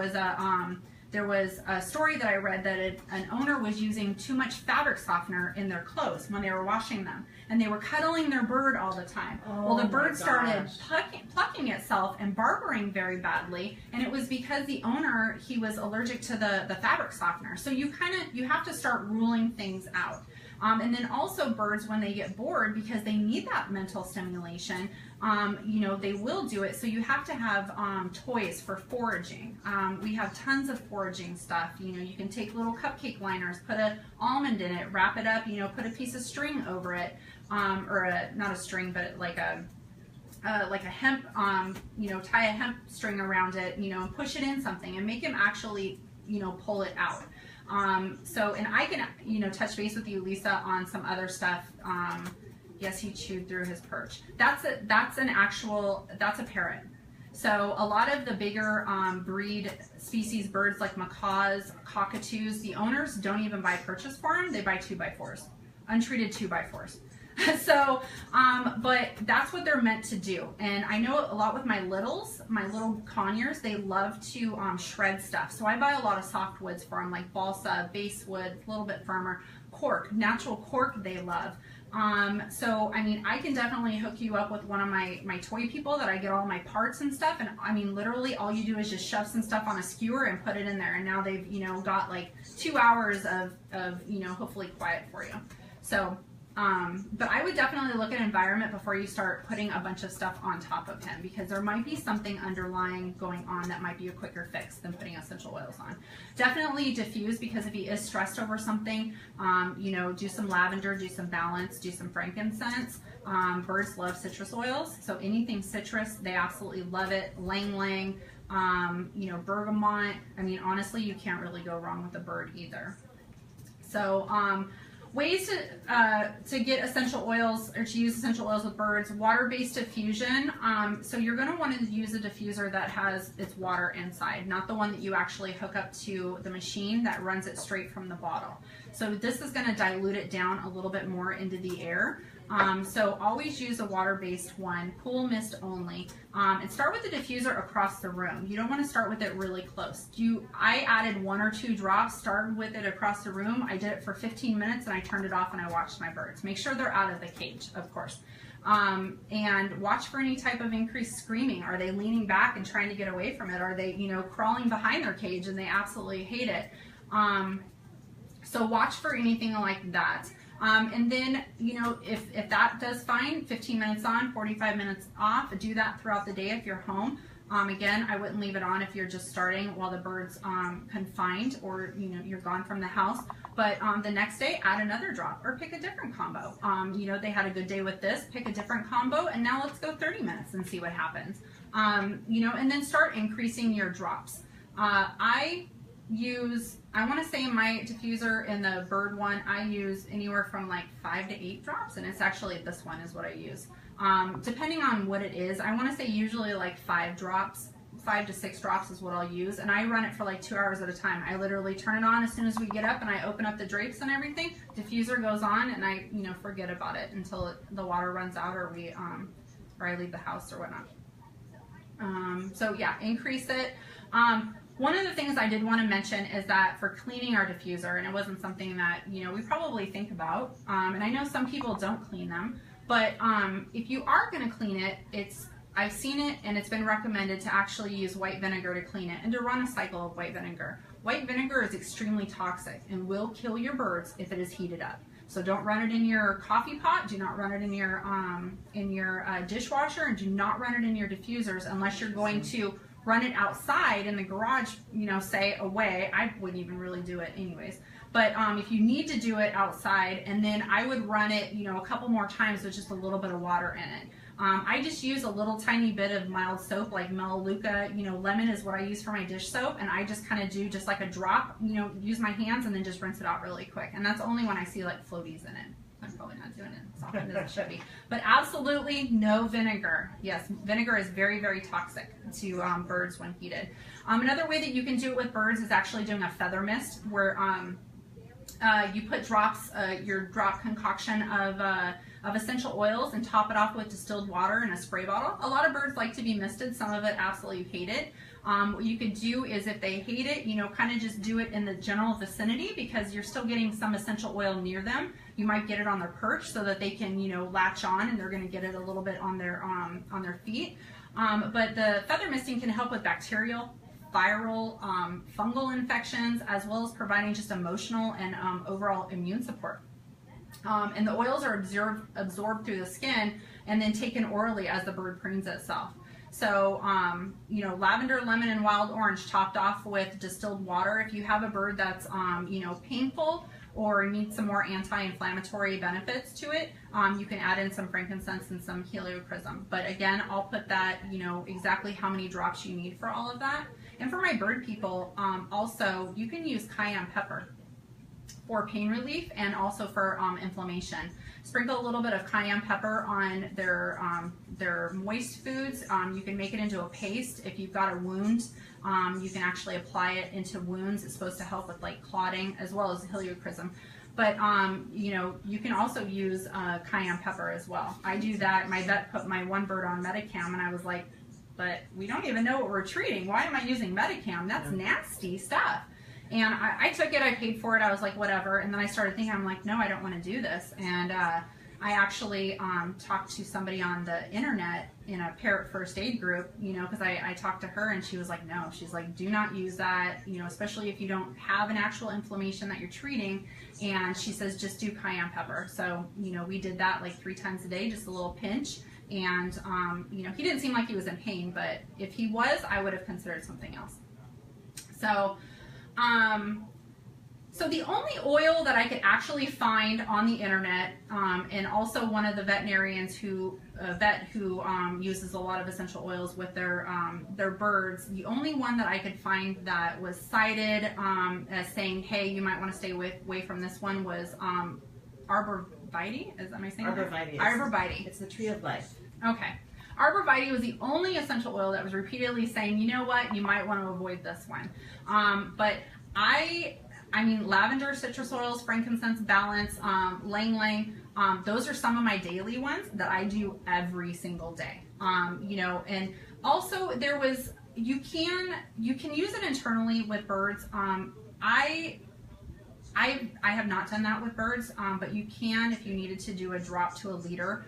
was a story that I read that an owner was using too much fabric softener in their clothes when they were washing them, and they were cuddling their bird all the time. Well, the bird started plucking itself and barbering very badly, and it was because the owner, he was allergic to the fabric softener. So you have to start ruling things out. And then also birds, when they get bored, because they need that mental stimulation, you know, they will do it. So you have to have toys for foraging. We have tons of foraging stuff. You know, you can take little cupcake liners, put an almond in it, wrap it up, you know, put a piece of string over it, or not a string, but like a hemp, you know, tie a hemp string around it, you know, and push it in something and make him actually, you know, pull it out. And I can, you know, touch base with you, Lisa, on some other stuff. Yes, he chewed through his perch. That's a parrot. So a lot of the bigger breed species birds like macaws, cockatoos, the owners don't even buy perches for them. They buy 2x4s, untreated 2x4s. So, but that's what they're meant to do. And I know a lot with my little conures, they love to shred stuff. So I buy a lot of softwoods for them, like balsa, basswood, a little bit firmer, cork, natural cork they love. So, I mean, I can definitely hook you up with one of my toy people that I get all my parts and stuff. And I mean, literally all you do is just shove some stuff on a skewer and put it in there. And now they've, you know, got like 2 hours of, you know, hopefully quiet for you. So, but I would definitely look at environment before you start putting a bunch of stuff on top of him, because there might be something underlying going on that might be a quicker fix than putting essential oils on. Definitely diffuse, because if he is stressed over something, you know, do some lavender, do some balance, do some frankincense. Birds love citrus oils, so anything citrus, they absolutely love it. Lang lang, you know, bergamot. I mean, honestly, you can't really go wrong with a bird either. So, ways to get essential oils, or to use essential oils with birds: water-based diffusion. So you're going to want to use a diffuser that has its water inside, not the one that you actually hook up to the machine that runs it straight from the bottle. So this is going to dilute it down a little bit more into the air. So always use a water-based one, cool mist only, and start with the diffuser across the room. You don't want to start with it really close. I added 1 or 2 drops, started with it across the room. I did it for 15 minutes and I turned it off and I watched my birds. Make sure they're out of the cage, of course. And watch for any type of increased screaming. Are they leaning back and trying to get away from it? Are they, you know, crawling behind their cage and they absolutely hate it? So watch for anything like that. And then, you know, if that does fine, 15 minutes on, 45 minutes off, do that throughout the day if you're home. Again, I wouldn't leave it on if you're just starting while the bird's confined, or, you know, you're gone from the house. But the next day, add another drop or pick a different combo. You know, they had a good day with this, pick a different combo, and now let's go 30 minutes and see what happens. You know, and then start increasing your drops. I want to say in my diffuser, in the bird one, I use anywhere from like 5 to 8 drops, and it's actually this one is what I use. Depending on what it is, I want to say usually like 5 drops, 5 to 6 drops is what I'll use, and I run it for like 2 hours at a time. I literally turn it on as soon as we get up, and I open up the drapes and everything. Diffuser goes on, and I, you know, forget about it until the water runs out, or or I leave the house or whatnot. So yeah, increase it. One of the things I did want to mention is that for cleaning our diffuser, and it wasn't something that, you know, we probably think about, and I know some people don't clean them, but if you are going to clean it, I've seen it and it's been recommended to actually use white vinegar to clean it and to run a cycle of white vinegar. White vinegar is extremely toxic and will kill your birds if it is heated up. So don't run it in your coffee pot, do not run it in your dishwasher, and do not run it in your diffusers unless you're going to run it outside in the garage, you know, say away. I wouldn't even really do it anyways. But if you need to do it outside, and then I would run it, you know, a couple more times with just a little bit of water in it. I just use a little tiny bit of mild soap, like Melaleuca, you know, lemon is what I use for my dish soap, and I just kind of do just like a drop, you know, use my hands and then just rinse it out really quick. And that's only when I see like floaties in it. I'm probably not doing it as often as it should be. But absolutely no vinegar. Yes, vinegar is very, very toxic to birds when heated. Another way that you can do it with birds is actually doing a feather mist, where you put drops, your drop concoction of essential oils, and top it off with distilled water in a spray bottle. A lot of birds like to be misted. Some of it absolutely hate it. What you could do is, if they hate it, you know, kind of just do it in the general vicinity, because you're still getting some essential oil near them. You might get it on their perch so that they can, you know, latch on, and they're going to get it a little bit on their feet. But the feather misting can help with bacterial, viral, fungal infections, as well as providing just emotional and overall immune support. And the oils are absorbed through the skin and then taken orally as the bird preens itself. So, you know, lavender, lemon, and wild orange topped off with distilled water. If you have a bird that's, you know, painful or needs some more anti-inflammatory benefits to it, you can add in some frankincense and some heliochrysum. But again, I'll put that, you know, exactly how many drops you need for all of that. And for my bird people, also, you can use cayenne pepper for pain relief and also for inflammation. Sprinkle a little bit of cayenne pepper on their moist foods. You can make it into a paste. If you've got a wound, you can actually apply it into wounds. It's supposed to help with like clotting, as well as heliochrysum. But you know, you can also use cayenne pepper as well. I do that. My vet put my one bird on Medicam, and I was like, but we don't even know what we're treating. Why am I using Medicam? That's nasty stuff. And I took it, I paid for it, I was like, whatever. And then I started thinking, I'm like, no, I don't want to do this. And I actually talked to somebody on the internet in a parrot first aid group, you know, because I talked to her and she was like, no, she's like, do not use that, you know, especially if you don't have an actual inflammation that you're treating. And she says, just do cayenne pepper. So, you know, we did that like 3 times a day, just a little pinch. And, you know, he didn't seem like he was in pain, but if he was, I would have considered something else. So, so the only oil that I could actually find on the internet, and also one of the veterinarians who, uses a lot of essential oils with their birds, the only one that I could find that was cited as saying, hey, you might want to stay away from this one was arborvitae. Am I saying Arborvitae. Arborvitae. It's the tree of life. Okay. Arborvitae was the only essential oil that was repeatedly saying, you know what, you might want to avoid this one. But I mean, lavender, citrus oils, frankincense, balance, lang lang, those are some of my daily ones that I do every single day. You know, and also there was, you can use it internally with birds. I have not done that with birds, but you can if you needed to do a drop to a liter,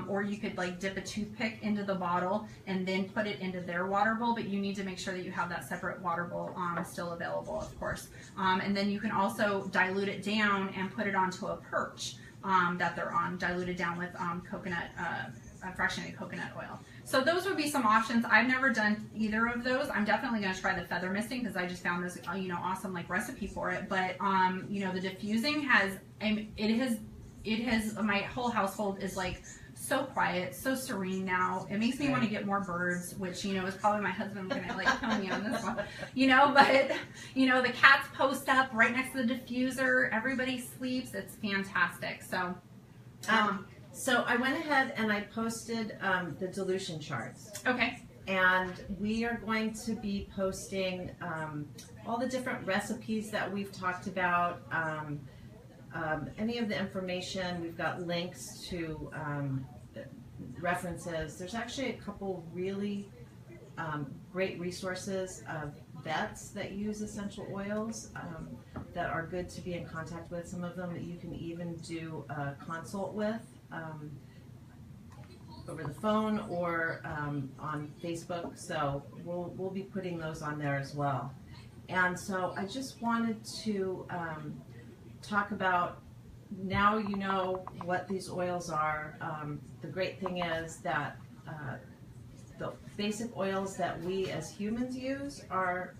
or you could like dip a toothpick into the bottle and then put it into their water bowl, but you need to make sure that you have that separate water bowl still available, of course. And then you can also dilute it down and put it onto a perch that they're on, diluted down with fractionated coconut oil. So those would be some options. I've never done either of those. I'm definitely going to try the feather misting because I just found this, you know, awesome like recipe for it. But you know, the diffusing has, it has my whole household is like so quiet, so serene now. It makes me want to get more birds, which, you know, is probably my husband going to like kill me on this one, you know. But you know, the cats post up right next to the diffuser. Everybody sleeps. It's fantastic. So. So I went ahead and I posted the dilution charts. Okay. And we are going to be posting all the different recipes that we've talked about, any of the information. We've got links to references. There's actually a couple really great resources of vets that use essential oils that are good to be in contact with. Some of them that you can even do a consult with. Over the phone or on Facebook, so we'll be putting those on there as well. And so I just wanted to talk about, now you know what these oils are. The great thing is that the basic oils that we as humans use are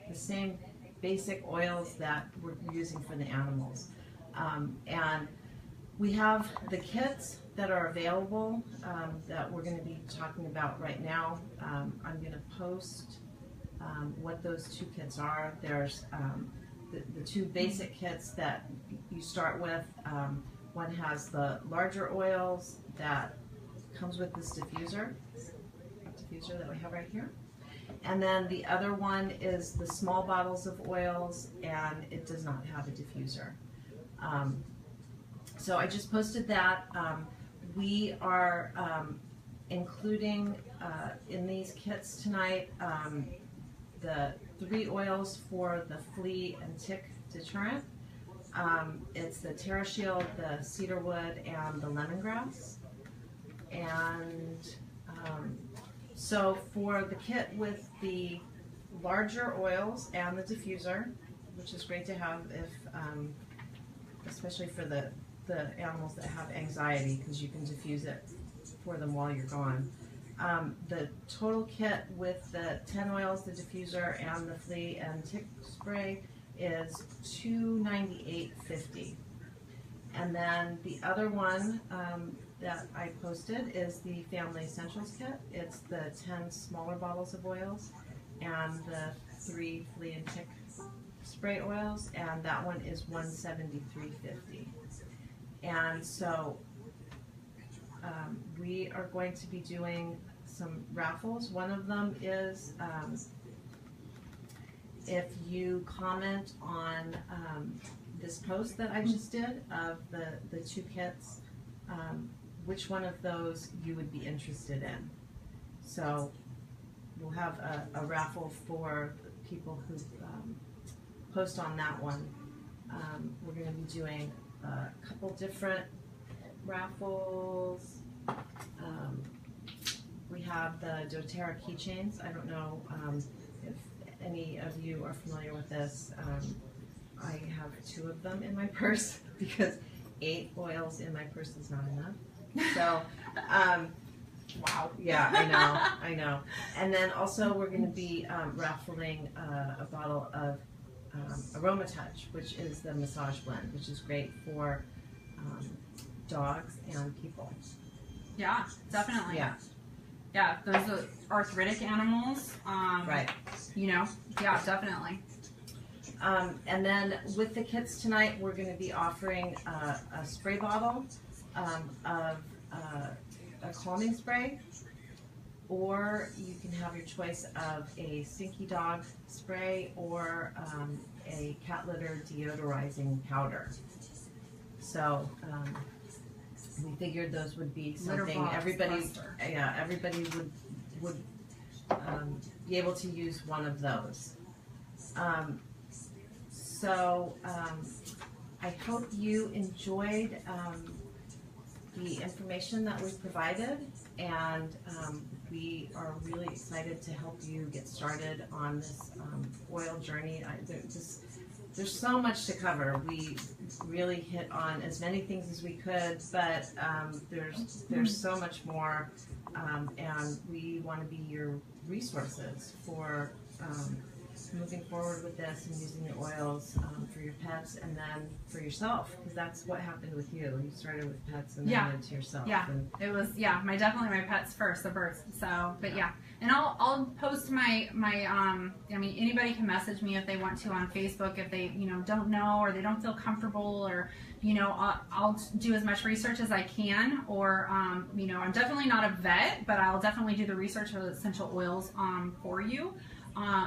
the same basic oils that we're using for the animals. And we have the kits that are available that we're going to be talking about right now. I'm going to post what those 2 kits are. There's the 2 basic kits that you start with. One has the larger oils that comes with this diffuser that we have right here. And then the other one is the small bottles of oils, and it does not have a diffuser. So I just posted that. We are including in these kits tonight the 3 oils for the flea and tick deterrent. It's the Terra Shield, the cedarwood, and the lemongrass. And so for the kit with the larger oils and the diffuser, which is great to have if, especially for the animals that have anxiety, because you can diffuse it for them while you're gone. The total kit with the 10 oils, the diffuser, and the flea and tick spray is $298.50. And then the other one that I posted is the Family Essentials kit. It's the 10 smaller bottles of oils and the 3 flea and tick spray oils, and that one is $173.50. And so we are going to be doing some raffles. One of them is if you comment on this post that I just did of the 2 kits, which one of those you would be interested in. So we'll have a raffle for people who post on that one. We're going to be doing a couple different raffles. We have the doTERRA keychains. I don't know if any of you are familiar with this. I have 2 of them in my purse because 8 oils in my purse is not enough. So, Wow. yeah, I know. And then also we're going to be raffling a bottle of Aroma Touch, which is the massage blend, which is great for dogs and people. Yeah, definitely. Yeah. Yeah, those are arthritic animals. Right. You know, yeah, definitely. And then with the kits tonight, we're going to be offering a spray bottle of a calming spray, or you can have your choice of a stinky dog spray or a cat litter deodorizing powder. So we figured those would be something everybody would be able to use one of those. So I hope you enjoyed the information that we provided, and we are really excited to help you get started on this oil journey. There's so much to cover. We really hit on as many things as we could, but there's so much more, and we want to be your resources for moving forward with this and using the oils for your pets and then for yourself, because that's what happened with you. You started with pets and then went to yourself. Yeah, it was definitely my pets first, the birds. So, but yeah, and I'll post my I mean, anybody can message me if they want to on Facebook if they don't know or they don't feel comfortable, or I'll do as much research as I can, or I'm definitely not a vet, but I'll definitely do the research for the essential oils for you.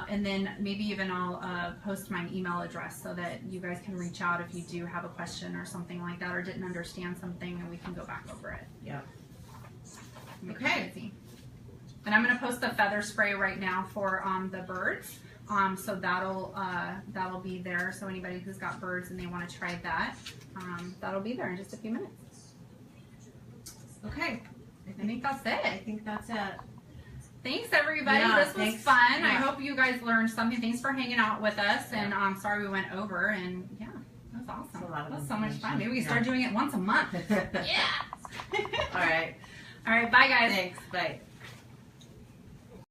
And then maybe even I'll post my email address so that you guys can reach out if you do have a question or something like that, or didn't understand something, and we can go back over it. Yeah. Okay. And I'm going to post the feather spray right now for the birds. So that'll be there. So anybody who's got birds and they want to try that, that'll be there in just a few minutes. Okay. I think that's it. I think that's it. Thanks, everybody. Yeah, this was fun. Yeah. I hope you guys learned something. Thanks for hanging out with us. And I'm sorry we went over. And yeah, that was awesome. That was so much fun. Maybe we can start doing it once a month. Yeah. All right. All right. Bye, guys. Thanks. Bye.